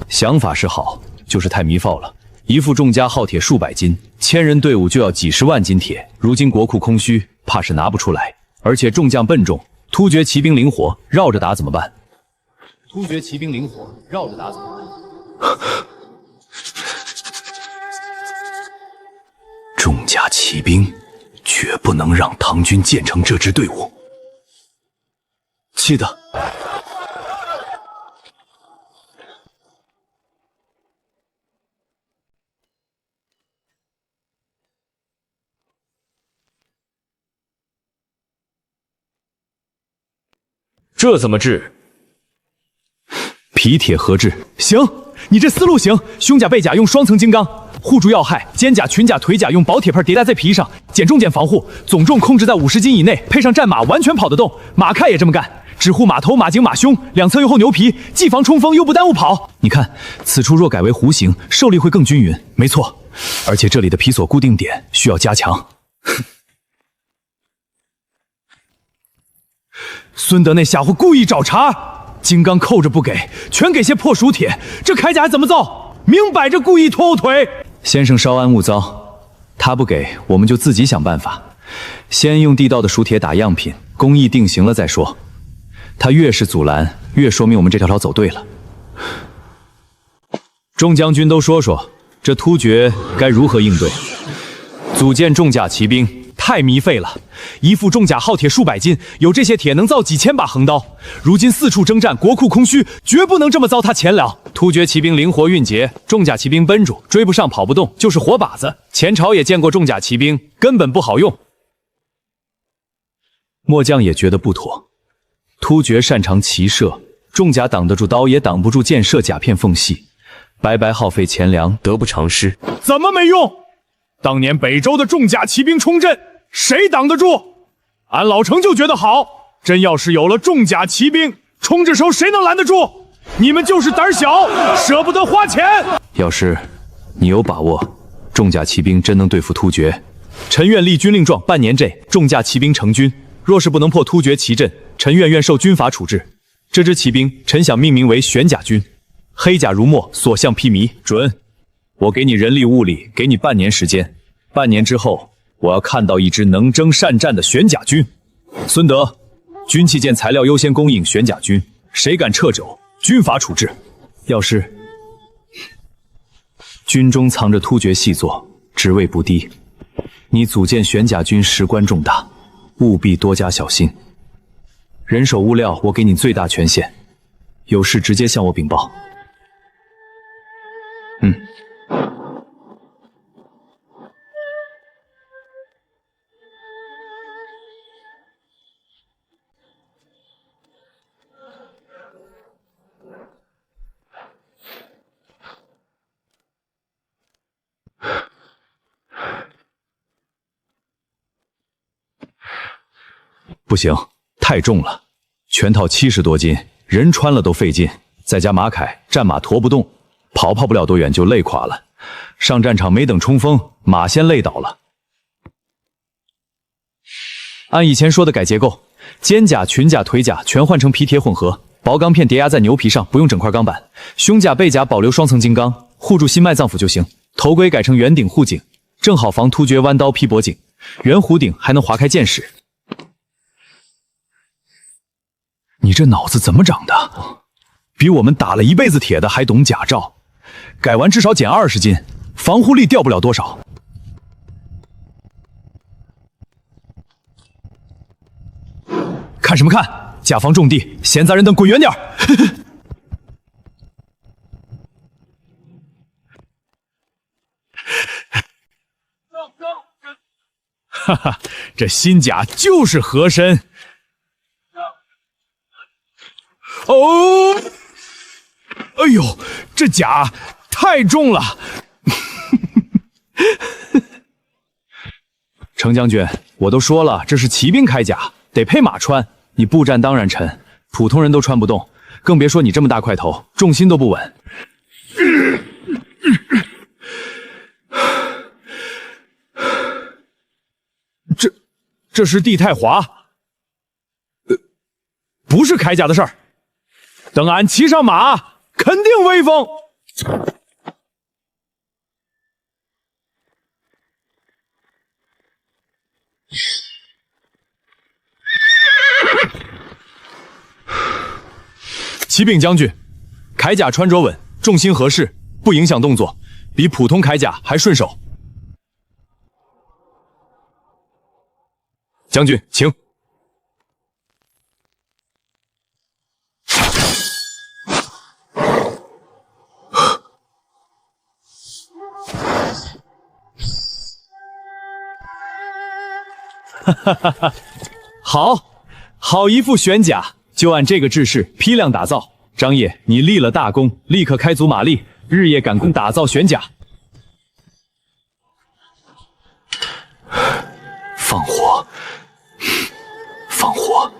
想法是好，就是太迷放了。一副重甲耗铁数百斤，1000人队伍就要几十万斤铁，如今国库空虚，怕是拿不出来。而且众将笨重，突厥骑兵灵活，绕着打怎么办？突厥骑兵灵活，绕着打怎么办？重甲骑兵绝不能让唐军建成这支队伍。记得。这怎么治？皮铁合制，行，你这思路行。胸甲背甲用双层金刚护住要害，肩甲、裙甲、腿甲用薄铁片叠带在皮上，减重减防护，总重控制在50斤以内，配上战马完全跑得动。马铠也这么干，只护马头、马颈、马胸，两侧又厚牛皮，既防冲锋又不耽误跑。你看，此处若改为弧形，受力会更均匀。没错，而且这里的皮索固定点需要加强。孙德那家伙故意找茬，金刚扣着不给，全给些破熟铁，这铠甲怎么造？明摆着故意拖后腿。先生稍安勿躁，他不给，我们就自己想办法。先用地道的熟铁打样品，工艺定型了再说。他越是阻拦，越说明我们这条道走对了。众将军都说说，这突厥该如何应对？组建重甲骑兵。太糜费了，一副重甲耗铁数百斤，有这些铁能造几千把横刀。如今四处征战，国库空虚，绝不能这么糟蹋钱粮。突厥骑兵灵活运捷，重甲骑兵奔住，追不上跑不动，就是活靶子。前朝也见过重甲骑兵，根本不好用。末将也觉得不妥，突厥擅长骑射，重甲挡得住刀，也挡不住箭射甲片缝隙，白白耗费钱粮，得不偿失。怎么没用？当年北周的重甲骑兵冲阵，谁挡得住？俺老程就觉得好，真要是有了重甲骑兵，冲着手谁能拦得住？你们就是胆小，舍不得花钱。要是你有把握，重甲骑兵真能对付突厥，臣愿立军令状，半年内重甲骑兵成军。若是不能破突厥骑阵，臣愿受军法处置。这支骑兵，臣想命名为玄甲军，黑甲如墨，所向披靡。准。我给你人力物力，给你半年时间。半年之后，我要看到一支能征善战的玄甲军。孙德，军器件材料优先供应玄甲军，谁敢掣肘，军法处置。要是军中藏着突厥细作，职位不低，你组建玄甲军事关重大，务必多加小心。人手物料我给你最大权限，有事直接向我禀报。不行，太重了，全套70多斤，人穿了都费劲，再加马铠，战马驮不动，跑不了多远就累垮了。上战场没等冲锋，马先累倒了。按以前说的改结构，肩甲、裙甲、腿甲全换成皮铁混合，薄钢片叠压在牛皮上，不用整块钢板。胸甲、背甲保留双层金刚，护住心脉脏腑就行。头盔改成圆顶护颈，正好防突厥弯刀劈脖颈。圆弧顶还能划开箭矢。你这脑子怎么长的？比我们打了一辈子铁的还懂甲胄。改完至少减20斤，防护力掉不了多少。看什么看？甲方重地，闲杂人等滚远点！哈哈，这新甲就是合身。哦，哎呦，这甲太重了。程将军，我都说了，这是骑兵铠甲，得配马穿。你步战当然沉，普通人都穿不动，更别说你这么大块头，重心都不稳。这是地太滑，不是铠甲的事儿。等俺骑上马，肯定威风。启禀将军，铠甲穿着稳，重心合适，不影响动作，比普通铠甲还顺手。将军，请。哈哈哈！好一副玄甲，就按这个制式批量打造。张掖，你立了大功，立刻开足马力，日夜赶工打造玄甲。放火！放火！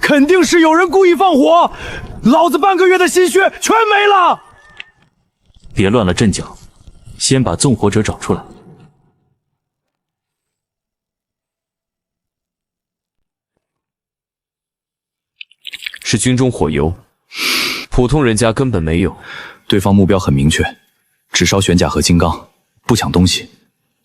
肯定是有人故意放火，老子半个月的心血全没了！别乱了阵脚，先把纵火者找出来。是军中火油，普通人家根本没有。对方目标很明确，只烧玄甲和金刚，不抢东西，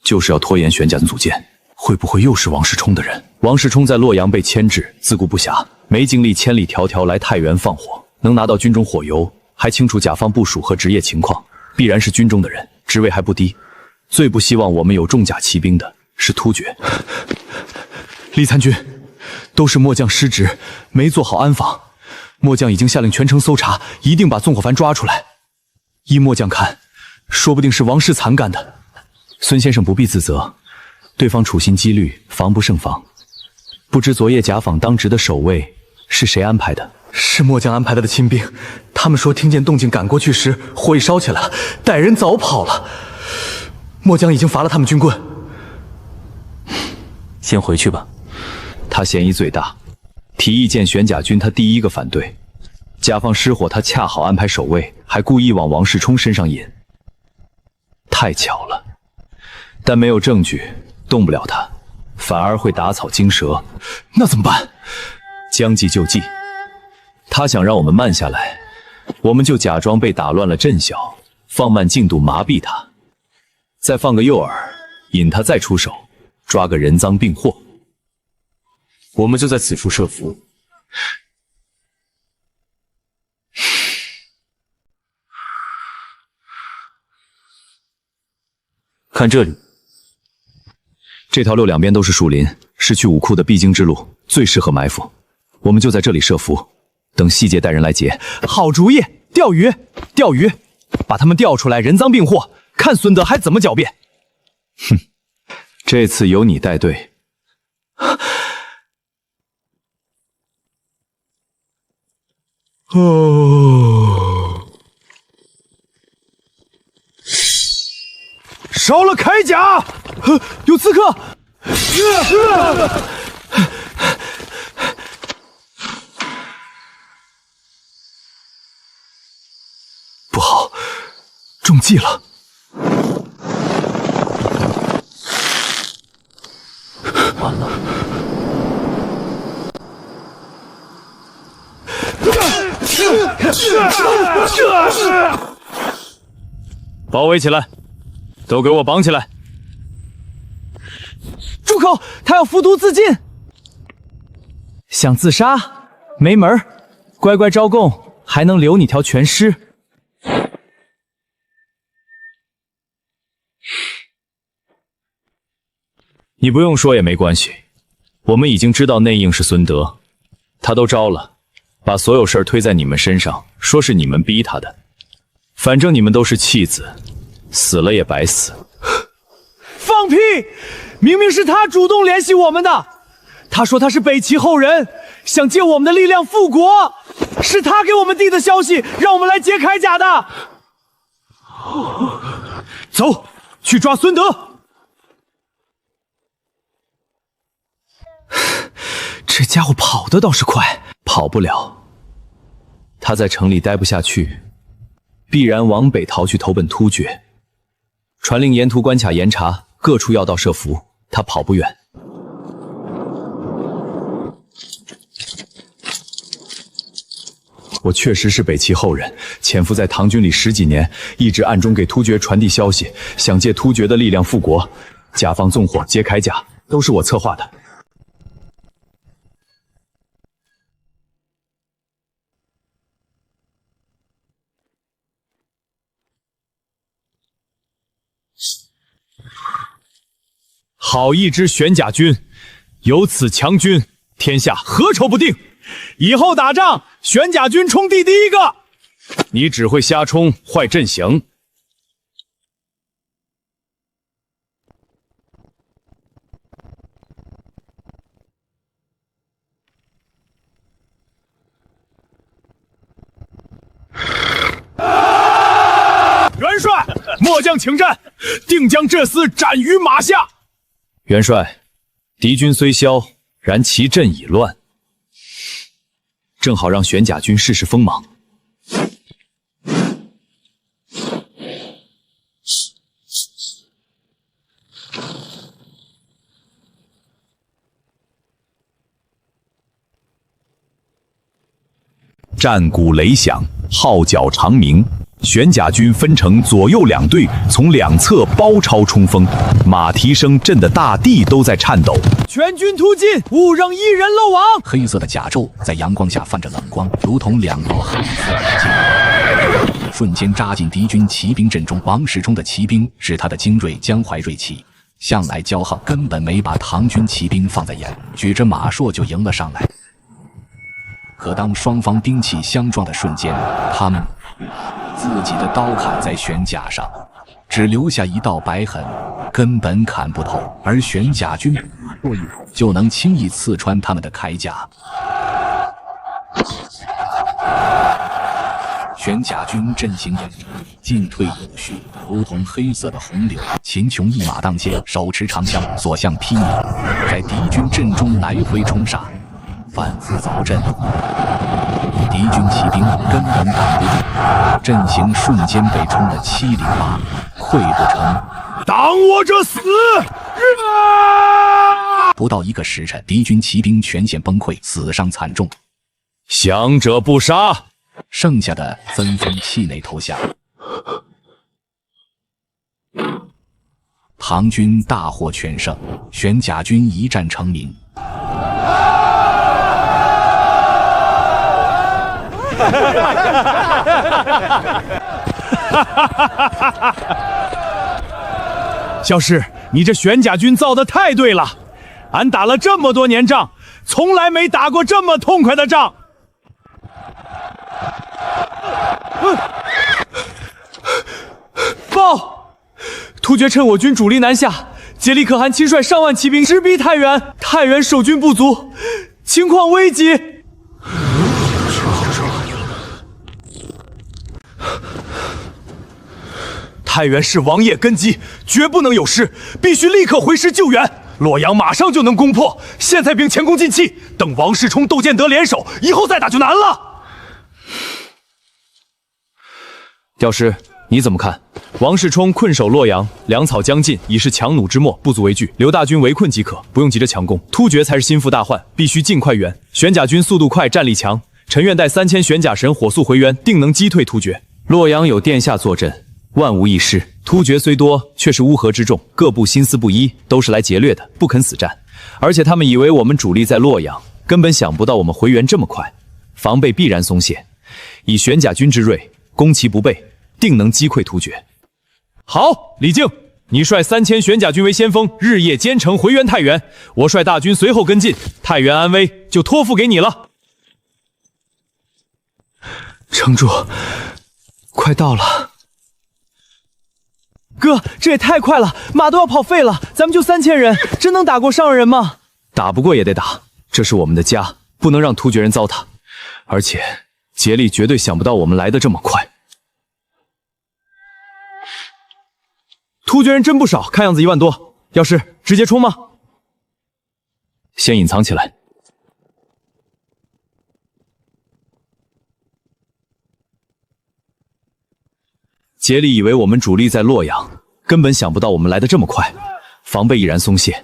就是要拖延玄甲的组建。会不会又是王世充的人？王世充在洛阳被牵制，自顾不暇，没精力千里迢迢来太原放火。能拿到军中火油，还清楚甲方部署和职业情况，必然是军中的人，职位还不低。最不希望我们有重甲骑兵的是突厥。李参军，都是末将失职，没做好安防。末将已经下令全城搜查，一定把纵火犯抓出来。依末将看，说不定是王世才干的。孙先生不必自责。对方处心积虑，防不胜防。不知昨夜甲坊当值的守卫是谁安排的？是末将安排的亲兵。他们说听见动静赶过去时，火已烧起来了，歹人早跑了。末将已经罚了他们军棍。先回去吧。他嫌疑最大，提议建玄甲军，他第一个反对。甲方失火，他恰好安排守卫，还故意往王世充身上引。太巧了，但没有证据。动不了他，反而会打草惊蛇，那怎么办？将计就计。他想让我们慢下来，我们就假装被打乱了阵脚，放慢进度麻痹他，再放个诱饵，引他再出手，抓个人赃并获。我们就在此处设伏。看这里。这条路两边都是树林，是去武库的必经之路，最适合埋伏。我们就在这里设伏，等细节带人来劫。好主意，钓鱼，把他们钓出来，人赃并获，看孙德还怎么狡辩。哼，这次由你带队。哦，烧了铠甲，有刺客！不好，中计了！完了！包围起来，都给我绑起来！住口！他要服毒自尽！想自杀？没门儿！乖乖招供，还能留你条全尸。你不用说也没关系，我们已经知道内应是孙德，他都招了，把所有事儿推在你们身上，说是你们逼他的。反正你们都是弃子，死了也白死。放屁！明明是他主动联系我们的。他说他是北齐后人，想借我们的力量复国。是他给我们递的消息，让我们来劫铠甲的。走，去抓孙德。这家伙跑得倒是快，跑不了。他在城里待不下去，必然往北逃去投奔突厥。传令沿途关卡严查，各处要道设伏，他跑不远。我确实是北齐后人，潜伏在唐军里10几年，一直暗中给突厥传递消息，想借突厥的力量复国。甲方纵火劫铠甲，都是我策划的。好一支玄甲军，有此强军，天下何愁不定？以后打仗，玄甲军冲第一个。你只会瞎冲，坏阵型。元帅，末将请战，定将这厮斩于马下。元帅，敌军虽消，然其阵已乱，正好让玄甲军试试锋芒。战鼓雷响，号角长鸣。玄甲军分成左右2队，从2侧包抄冲锋，马蹄声震得大地都在颤抖。全军突进，勿让一人漏网。黑色的甲胄在阳光下泛着冷光，如同2道黑色的剑，瞬间扎进敌军骑兵阵中。王世充的骑兵是他的精锐江淮锐气，向来骄横，根本没把唐军骑兵放在眼，举着马槊就迎了上来。可当双方兵器相撞的瞬间，他们自己的刀砍在玄甲上，只留下一道白痕，根本砍不透，而玄甲军就能轻易刺穿他们的铠甲。玄甲军阵型严密，进退有序，如同黑色的洪流。秦琼一马当先，手持长枪，所向披靡，在敌军阵中来回冲杀，反复凿阵。敌军骑兵根本挡不住，阵型瞬间被冲得708，溃不成。挡我者死！不到1个时辰，敌军骑兵全线崩溃，死伤惨重。降者不杀，剩下的纷纷气馁投降。唐军大获全胜，玄甲军一战成名。萧氏，你这玄甲军造的太对了，俺打了这么多年仗，从来没打过这么痛快的仗。报！突厥趁我军主力南下，竭力可汗亲率上万骑兵直逼太原，太原守军不足，情况危急。太原是王爷根基，绝不能有失，必须立刻回师救援。洛阳马上就能攻破，现在兵前功尽弃，等王世充、窦建德联手，以后再打就难了。调师，你怎么看？王世充困守洛阳，粮草将尽，已是强弩之末，不足为惧。留大军围困即可，不用急着强攻。突厥才是心腹大患，必须尽快援。玄甲军速度快，战力强，臣愿带3000玄甲神火速回援，定能击退突厥。洛阳有殿下坐镇，万无一失。突厥虽多，却是乌合之众，各部心思不一，都是来劫掠的，不肯死战。而且他们以为我们主力在洛阳，根本想不到我们回援这么快，防备必然松懈。以玄甲军之锐，攻其不备，定能击溃突厥。好，李靖，你率3000玄甲军为先锋，日夜兼程回援太原，我率大军随后跟进，太原安危就托付给你了。城主，快到了。哥，这也太快了，马都要跑废了，咱们就3000人，真能打过上人吗？打不过也得打，这是我们的家，不能让突厥人糟蹋。而且竭力绝对想不到我们来的这么快。突厥人真不少，看样子1万多，要是直接冲吗？先隐藏起来。竭力以为我们主力在洛阳，根本想不到我们来的这么快，防备已然松懈。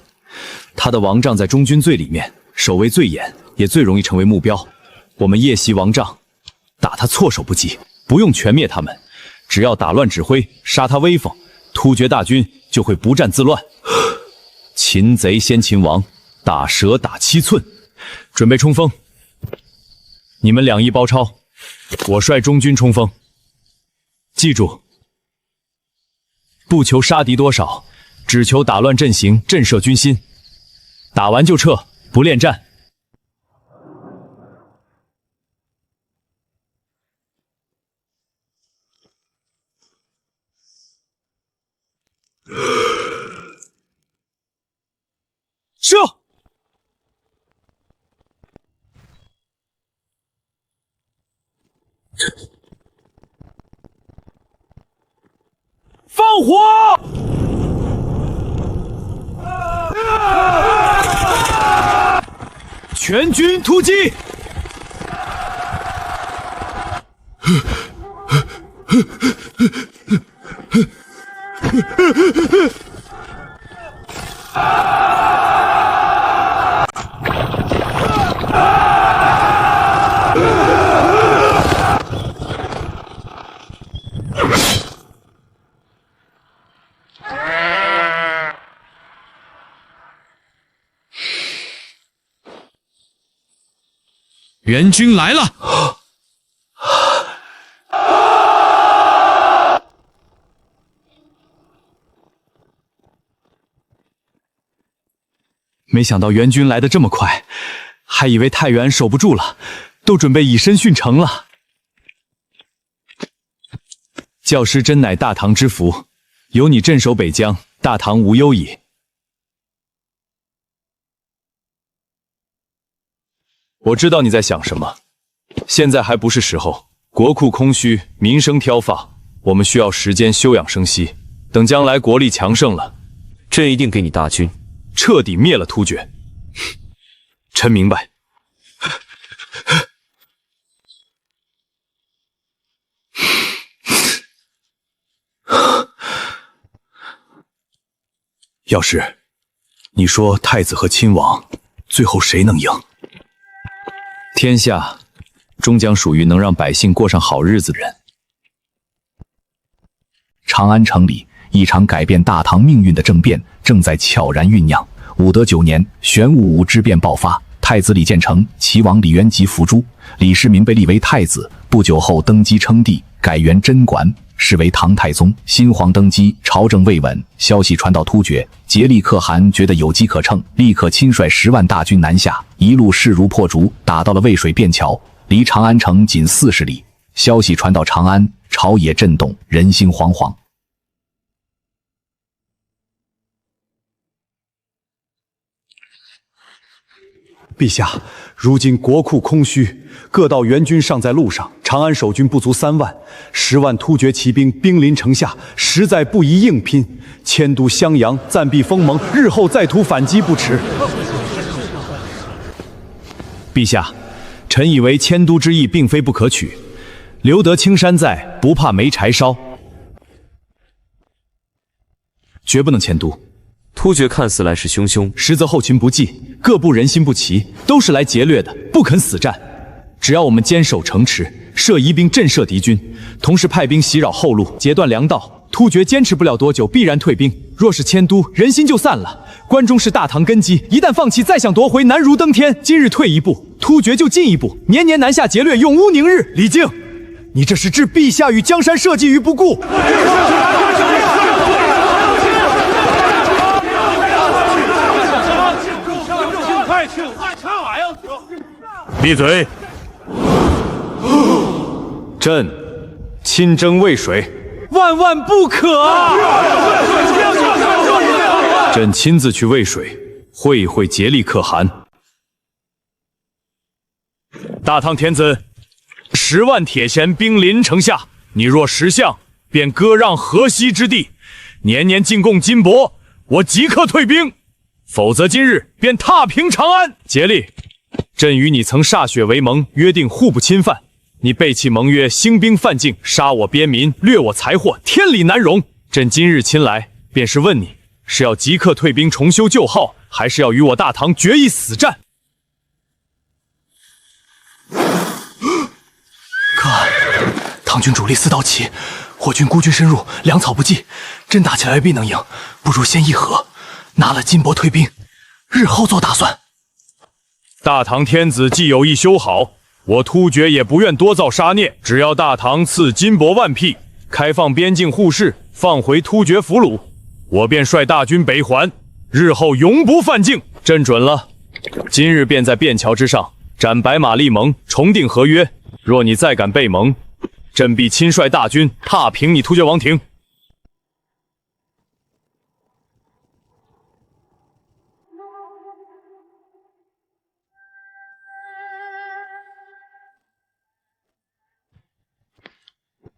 他的王帐在中军最里面，守卫最严，也最容易成为目标。我们夜袭王帐，打他措手不及，不用全灭他们，只要打乱指挥，杀他威风，突厥大军就会不战自乱。擒贼先擒王，打蛇打7寸，准备冲锋。你们2翼包抄，我率中军冲锋。记住，不求杀敌多少，只求打乱阵型，震慑军心。打完就撤，不恋战。射！放火！全军突击！援军来了！没想到援军来得这么快，还以为太原守不住了，都准备以身殉城了。教师真乃大唐之福，有你镇守北疆，大唐无忧矣。我知道你在想什么，现在还不是时候，国库空虚，民生挑发，我们需要时间休养生息，等将来国力强盛了，朕一定给你大军，彻底灭了突厥。臣明白。药师，你说太子和亲王最后谁能赢？天下终将属于能让百姓过上好日子的人。长安城里，一场改变大唐命运的政变正在悄然酝酿。武德9年，玄武武之变爆发，太子李建成、齐王李元吉伏诛，李世民被立为太子。不久后登基称帝，改元贞观，是为唐太宗。新皇登基，朝政未稳，消息传到突厥，竭力可汗觉得有机可乘，立刻亲率10万大军南下，一路势如破竹，打到了渭水便桥，离长安城仅40里。消息传到长安，朝野震动，人心惶惶。陛下，如今国库空虚，各道援军尚在路上，长安守军不足3万，10万突厥骑兵兵临城下，实在不宜硬拼。迁都襄阳，暂避锋芒，日后再图反击不迟。陛下，臣以为迁都之意并非不可取，留得青山在，不怕没柴烧，绝不能迁都。突厥看似来势汹汹，实则后勤不济，各部人心不齐，都是来劫掠的，不肯死战。只要我们坚守城池，设疑兵震慑敌军，同时派兵袭扰后路，截断粮道，突厥坚持不了多久，必然退兵。若是迁都，人心就散了。关中是大唐根基，一旦放弃，再想夺回，难如登天。今日退一步，突厥就进一步，年年南下劫掠，永无宁日。李靖，你这是置陛下与江山社稷于不顾。闭嘴！朕亲征渭水，万万不可啊！朕亲自去渭水会一会竭力可汗。大唐天子，10万铁弦兵临城下，你若识相，便割让河西之地，年年进贡金帛，我即刻退兵；否则今日便踏平长安。竭力，朕与你曾歃血为盟，约定互不侵犯。你背弃盟约，兴兵犯境，杀我边民，掠我财货，天理难容。朕今日亲来，便是问你，是要即刻退兵重修旧号，还是要与我大唐决一死战？可汗，唐军主力4道齐，我军孤军深入，粮草不济，真打起来未必能赢，不如先议和，拿了金帛退兵，日后做打算。大唐天子既有意修好，我突厥也不愿多造杀孽，只要大唐赐金帛万匹，开放边境互市，放回突厥俘虏，我便率大军北还，日后永不犯境。朕准了，今日便在便桥之上斩白马立盟，重定合约。若你再敢背盟，朕必亲率大军踏平你突厥王庭。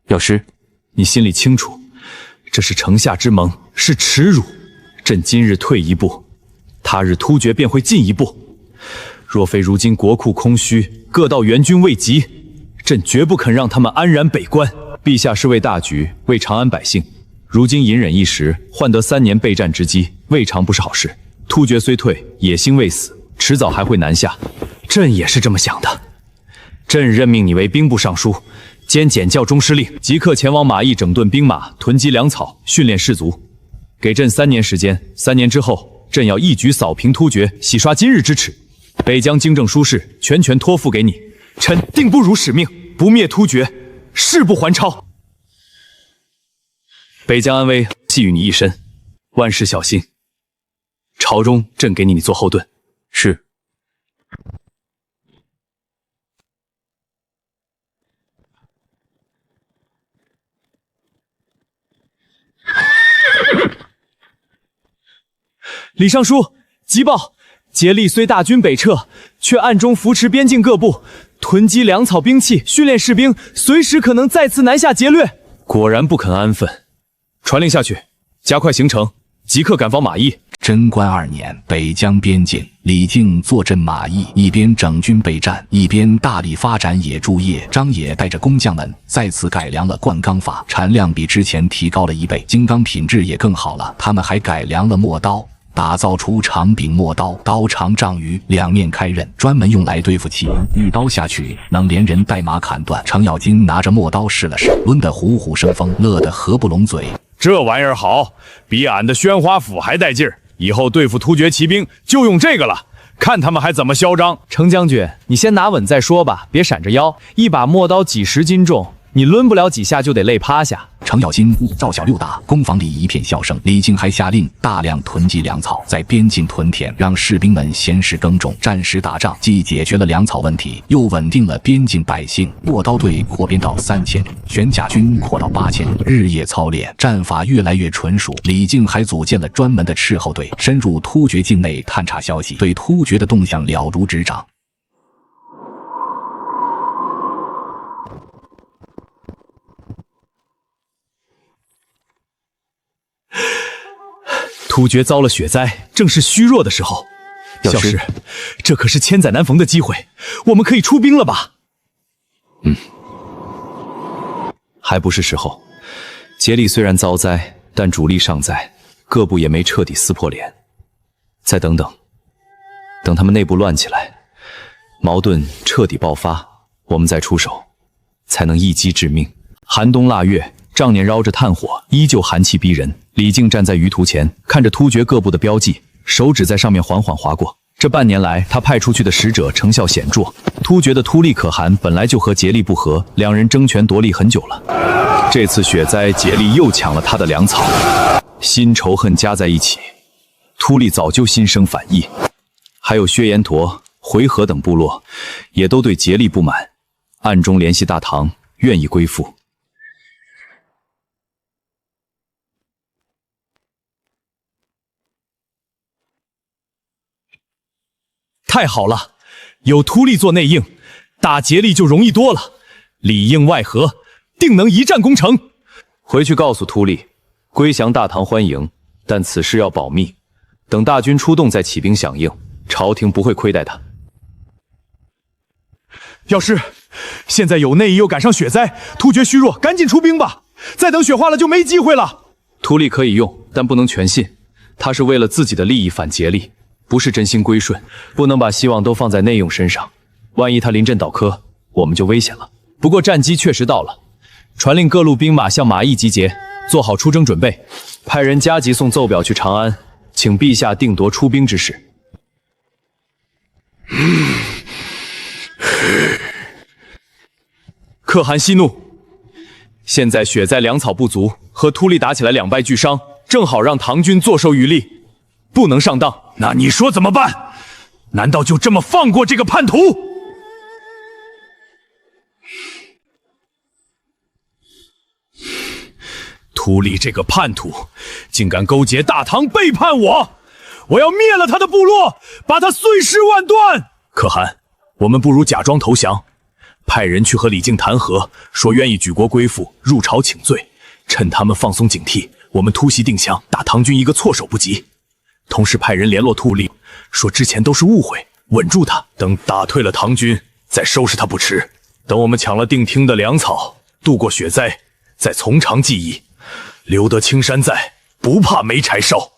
药师，你心里清楚，这是城下之盟，是耻辱。朕今日退一步，他日突厥便会进一步。若非如今国库空虚，各道援军未及，朕绝不肯让他们安然北关。陛下是为大局，为长安百姓，如今隐忍一时，换得3年备战之机，未尝不是好事。突厥虽退，野心未死，迟早还会南下。朕也是这么想的。朕任命你为兵部尚书，兼检校中司令，即刻前往马邑整顿兵马，囤积粮草，训练士卒。给朕3年时间，3年之后，朕要一举扫平突厥，洗刷今日之耻。北疆经政书事全权托付给你，臣定不辱使命，不灭突厥，誓不还超。北疆安危系于你一身，万事小心。朝中朕给你做后盾。是。李尚书，急报！竭力虽大军北撤，却暗中扶持边境各部，囤积粮草、兵器，训练士兵，随时可能再次南下劫掠。果然不肯安分，传令下去，加快行程，即刻赶往马邑。贞观2年，北疆边境，李靖坐镇马邑，一边整军备战，一边大力发展野猪业。张野带着工匠们再次改良了灌钢法，产量比之前提高了1倍，金刚品质也更好了。他们还改良了磨刀，打造出长柄磨刀，刀长丈余，2面开刃，专门用来对付骑兵，一刀下去能连人带马砍断。程咬金拿着磨刀试了试，抡得虎虎生风，乐得合不拢嘴。这玩意儿好，比俺的宣花斧还带劲儿。以后对付突厥骑兵就用这个了，看他们还怎么嚣张。程将军，你先拿稳再说吧，别闪着腰。一把磨刀几10斤重，你抡不了几下就得累趴下。程咬金赵小六打，攻防里一片笑声。李靖还下令大量囤积粮草，在边境屯田，让士兵们闲时耕种，战时打仗，既解决了粮草问题，又稳定了边境百姓。磨刀队扩编到3000，玄甲军扩到8000，日夜操练，战法越来越纯熟。李靖还组建了专门的斥候队，深入突厥境内探查消息，对突厥的动向了如指掌。突厥遭了血灾，正是虚弱的时候。小师，这可是千载难逢的机会，我们可以出兵了吧？还不是时候。竭力虽然遭灾，但主力尚在，各部也没彻底撕破脸。再等等，等他们内部乱起来，矛盾彻底爆发，我们再出手，才能一击致命。寒冬腊月，瘴年绕着炭火，依旧寒气逼人。李靖站在鱼图前，看着突厥各部的标记，手指在上面缓缓划过。这半年来，他派出去的使者成效显著。突厥的突利可汗本来就和竭力不和，两人争权夺利很久了。这次血灾，竭力又抢了他的粮草，新仇恨加在一起，突利早就心生反意。还有薛延陀、回纥等部落，也都对竭力不满，暗中联系大唐，愿意归附。太好了，有秃利做内应，打竭力就容易多了，里应外合，定能一战功成。回去告诉秃利，归降大唐欢迎，但此事要保密，等大军出动再起兵响应，朝廷不会亏待他。药师，现在有内应又赶上雪灾，突厥虚弱，赶紧出兵吧，再等雪化了就没机会了。秃利可以用，但不能全信，他是为了自己的利益反竭力，不是真心归顺，不能把希望都放在内应身上。万一他临阵倒戈，我们就危险了。不过战机确实到了，传令各路兵马向马邑集结，做好出征准备，派人加急送奏表去长安，请陛下定夺出兵之事。可汗息怒，现在雪灾粮草不足，和秃利打起来两败俱伤，正好让唐军坐收渔利，不能上当。那你说怎么办？难道就这么放过这个叛徒？秃利这个叛徒，竟敢勾结大唐背叛我！我要灭了他的部落，把他碎尸万段！可汗，我们不如假装投降，派人去和李靖谈和，说愿意举国归附，入朝请罪，趁他们放松警惕，我们突袭定襄，打唐军一个措手不及。同时派人联络秃利，说之前都是误会，稳住他，等打退了唐军，再收拾他不迟。等我们抢了定听的粮草，渡过雪灾，再从长计议，留得青山在，不怕没柴烧。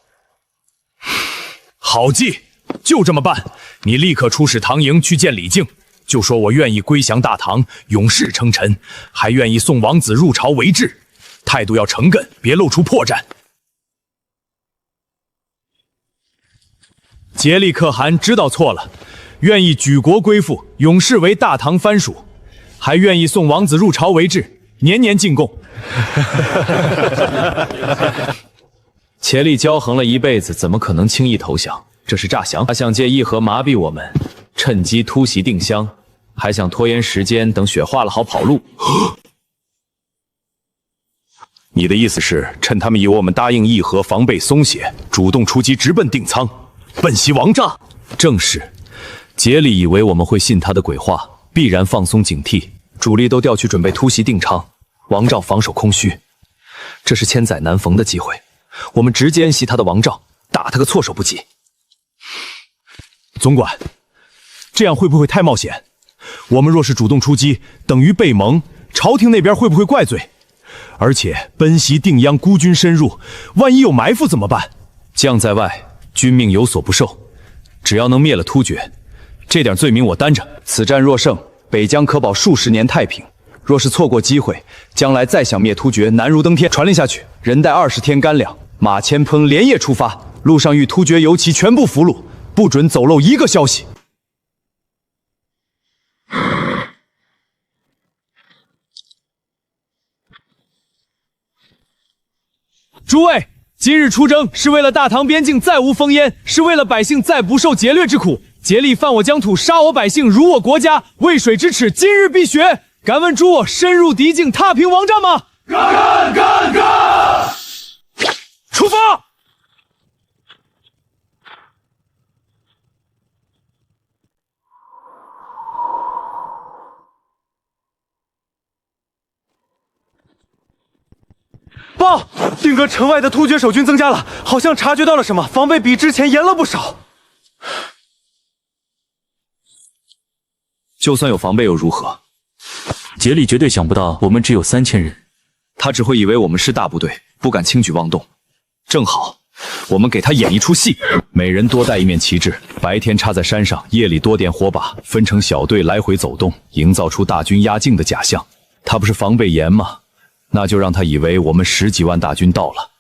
好计，就这么办。你立刻出使唐营去见李靖，就说我愿意归降大唐，永世称臣，还愿意送王子入朝为质，态度要诚恳，别露出破绽。竭力可汗知道错了，愿意举国归附，永世为大唐藩属，还愿意送王子入朝为质，年年进贡。竭力骄横了一辈子，怎么可能轻易投降？这是诈降！他想借议和麻痹我们，趁机突袭定襄，还想拖延时间，等雪化了好跑路。你的意思是，趁他们以为我们答应议和，防备松懈，主动出击，直奔定仓，奔袭王帐？正是。竭力以为我们会信他的鬼话，必然放松警惕，主力都调去准备突袭定昌，王帐防守空虚，这是千载难逢的机会。我们直接恩袭他的王帐，打他个措手不及。总管，这样会不会太冒险？我们若是主动出击，等于被蒙，朝廷那边会不会怪罪？而且奔袭定襄，孤军深入，万一有埋伏怎么办？将在外，君命有所不受。只要能灭了突厥，这点罪名我担着。此战若胜，北疆可保数十年太平；若是错过机会，将来再想灭突厥，难如登天。传令下去，人带20天干粮，马千烹连夜出发，路上遇突厥游骑全部俘虏，不准走漏一个消息。诸位，今日出征是为了大唐边境再无烽烟，是为了百姓再不受劫掠之苦。竭力犯我疆土，杀我百姓，辱我国家，渭水之耻，今日必雪。敢问诸我深入敌境，踏平王帐吗？敢！出发！报，定哥城外的突厥守军增加了，好像察觉到了什么，防备比之前严了不少。就算有防备又如何？竭力绝对想不到我们只有3000人，他只会以为我们是大部队，不敢轻举妄动。正好，我们给他演一出戏，每人多带一面旗帜，白天插在山上，夜里多点火把，分成小队来回走动，营造出大军压境的假象。他不是防备严吗？那就让他以为我们10几万大军到了，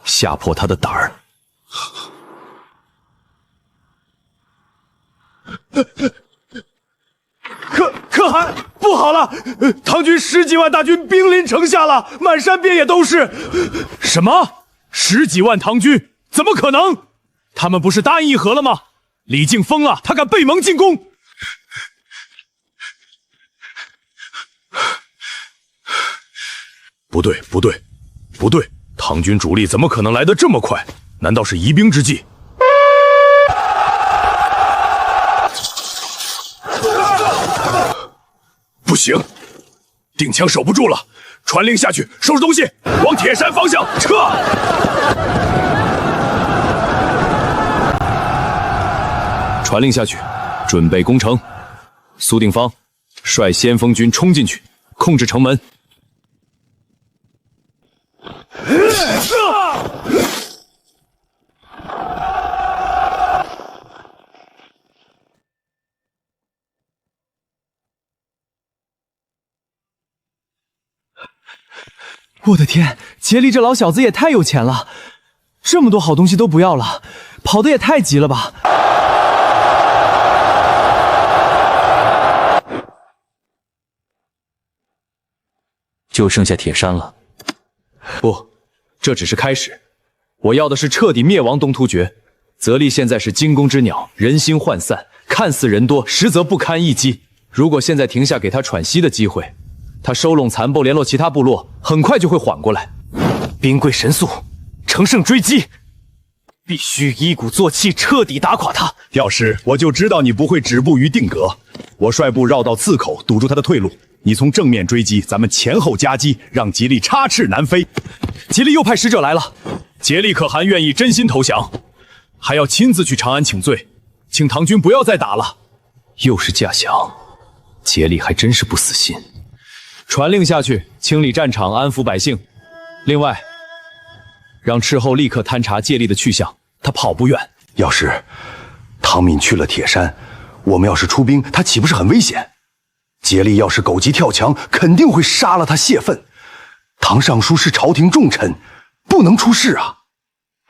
吓破他的胆儿。可汗，不好了！唐军10几万大军兵临城下了，满山遍野都是。什么？10几万唐军？怎么可能？他们不是答应议和了吗？李靖疯了，他敢背蒙进攻！不对，不对，不对！唐军主力怎么可能来得这么快？难道是疑兵之计？行，定枪守不住了，传令下去，收拾东西，往铁山方向撤。传令下去，准备攻城。苏定方率先锋军冲进去，控制城门。我的天，杰利这老小子也太有钱了，这么多好东西都不要了，跑得也太急了吧！就剩下铁山了。不，这只是开始。我要的是彻底灭亡东突厥。泽利现在是惊弓之鸟，人心涣散，看似人多，实则不堪一击。如果现在停下给他喘息的机会，他收拢残部，联络其他部落，很快就会缓过来。兵贵神速，乘胜追击，必须一鼓作气，彻底打垮他。要是我就知道你不会止步于定格，我率部绕到刺口，堵住他的退路。你从正面追击，咱们前后夹击，让吉利插翅难飞。吉利又派使者来了，杰利可汗愿意真心投降，还要亲自去长安请罪，请唐军不要再打了。又是假降，杰利还真是不死心。传令下去，清理战场，安抚百姓。另外，让斥候立刻探查戒利的去向，他跑不远。要是唐敏去了铁山，我们要是出兵，他岂不是很危险？杰利要是狗急跳墙，肯定会杀了他泄愤。唐尚书是朝廷重臣，不能出事啊！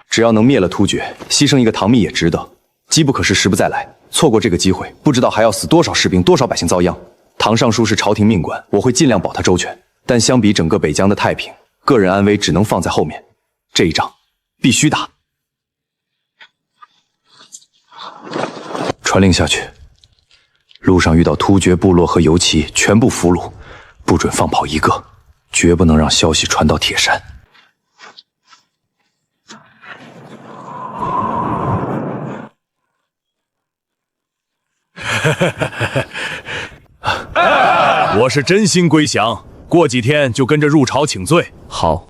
只要能灭了突厥，牺牲一个唐密也值得。机不可失，时不再来，错过这个机会，不知道还要死多少士兵，多少百姓遭殃。唐尚书是朝廷命官，我会尽量保他周全。但相比整个北疆的太平，个人安危只能放在后面。这一仗必须打。传令下去，路上遇到突厥部落和游骑，全部俘虏，不准放跑一个，绝不能让消息传到铁山。我是真心归降，过几天就跟着入朝请罪。好。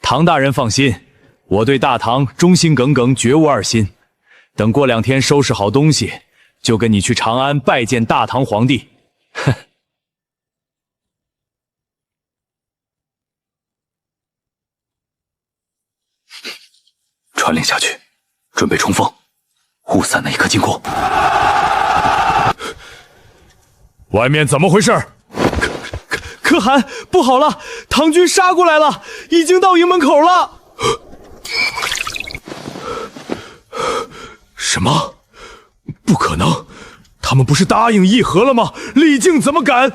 唐大人放心，我对大唐忠心耿耿，绝无二心。等过2天收拾好东西，就跟你去长安拜见大唐皇帝。哼！传令下去，准备冲锋，雾散那一刻经过。外面怎么回事？可汗，不好了，唐军杀过来了，已经到营门口了。什么？不可能！他们不是答应议和了吗？李靖怎么敢？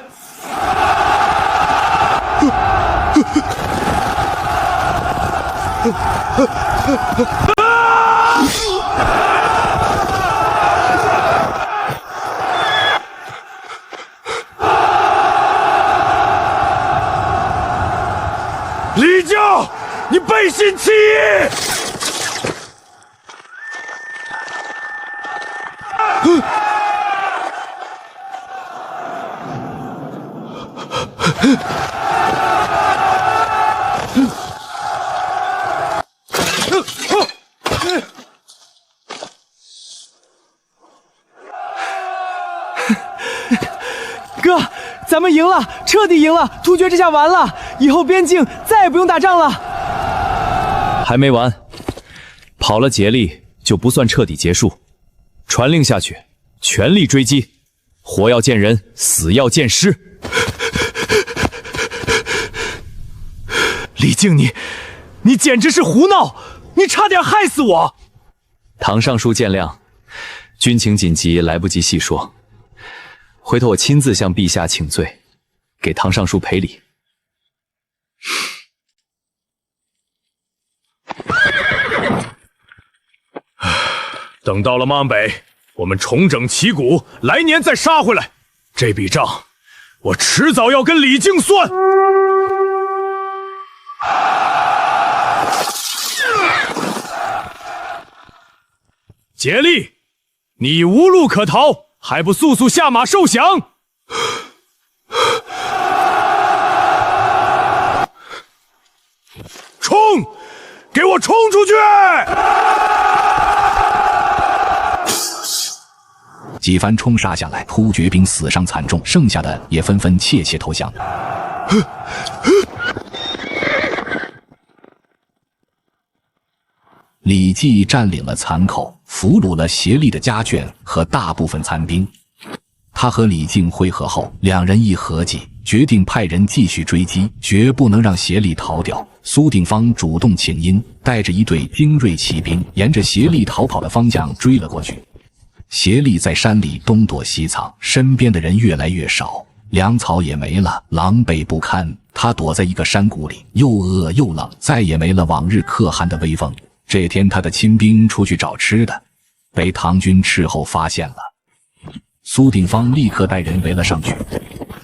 李靖，你背信弃义！哥，咱们赢了，彻底赢了！突厥这下完了，以后边境再也不用打仗了。还没完，跑了竭力就不算彻底结束。传令下去，全力追击，活要见人，死要见尸。李靖，你简直是胡闹！你差点害死我！唐尚书见谅，军情紧急，来不及细说。回头我亲自向陛下请罪，给唐尚书赔礼。等到了邙北，我们重整旗鼓，来年再杀回来。这笔账，我迟早要跟李靖算。竭力，你无路可逃，还不速速下马受降？冲！给我冲出去！几番冲杀下来，突厥兵死伤惨重，剩下的也纷纷怯怯投降。李继占领了残口，俘虏了协力的家眷和大部分残兵。他和李靖会合后，两人一合计，决定派人继续追击，绝不能让协力逃掉。苏定方主动请缨，带着一队精锐骑兵，沿着协力逃跑的方向追了过去。协力在山里东躲西藏，身边的人越来越少，粮草也没了，狼狈不堪。他躲在一个山谷里，又饿又冷，再也没了往日可汗的威风。这天，他的亲兵出去找吃的，被唐军斥候发现了。苏定方立刻带人围了上去，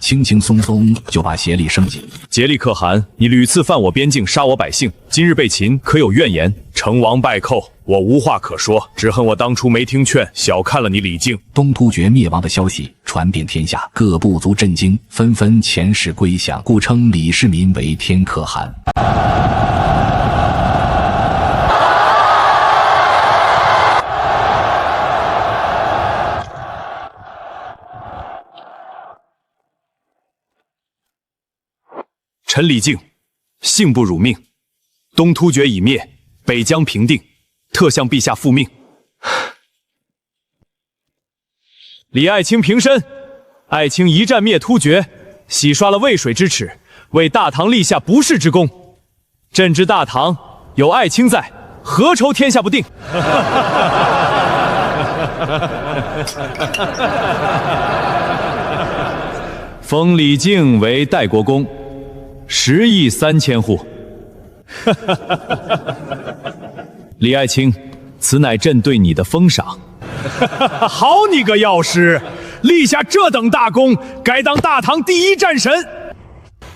轻轻松松就把协力升级。竭力可汗，你屡次犯我边境，杀我百姓，今日被擒，可有怨言？成王败寇，我无话可说，只恨我当初没听劝，小看了你李靖。东突厥灭亡的消息传遍天下，各部族震惊，纷纷遣使归降，故称李世民为天可汗。臣李靖，幸不辱命。东突厥已灭，北疆平定，特向陛下复命。李爱卿平身，爱卿一战灭突厥，洗刷了渭水之耻，为大唐立下不世之功。朕之大唐有爱卿在，何愁天下不定？封李靖为代国公，10亿3千户。李爱卿，此乃朕对你的封赏。好你个药师，立下这等大功，该当大唐第一战神。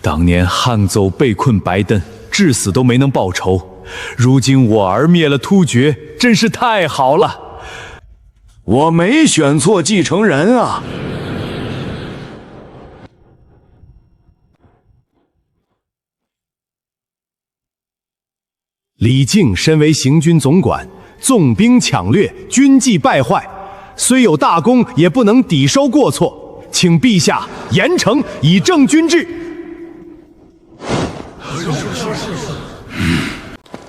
当年汉纣被困白登，至死都没能报仇，如今我儿灭了突厥，真是太好了。我没选错继承人啊！李靖身为行军总管，纵兵抢掠，军纪败坏，虽有大功，也不能抵收过错，请陛下严惩，以正军制。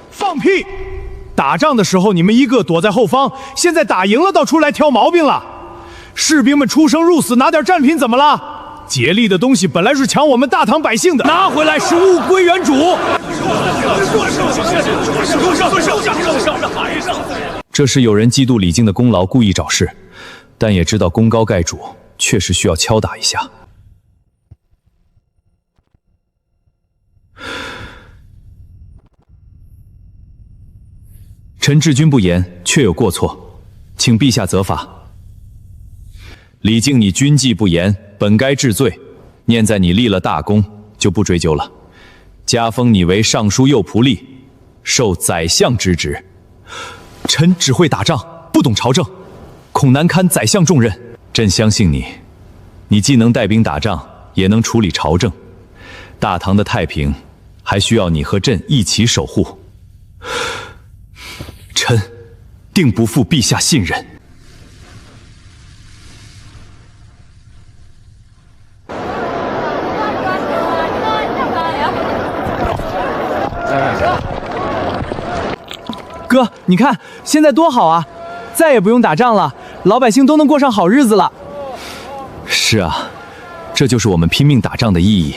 放屁！打仗的时候你们一个躲在后方，现在打赢了倒出来挑毛病了。士兵们出生入死，拿点战品怎么了？竭力的东西本来是抢我们大唐百姓的，拿回来是物归原主。这是有人嫉妒李靖的功劳，故意找事，但也知道功高盖主，确实需要敲打一下。臣治军不严，确有过错，请陛下责罚。李靖，你军纪不严，本该治罪，念在你立了大功，就不追究了。加封你为尚书右仆射，受宰相之职。臣只会打仗，不懂朝政，恐难堪宰相重任。朕相信你，你既能带兵打仗，也能处理朝政。大唐的太平，还需要你和朕一起守护。臣定不负陛下信任。哥，你看现在多好啊，再也不用打仗了，老百姓都能过上好日子了。是啊，这就是我们拼命打仗的意义。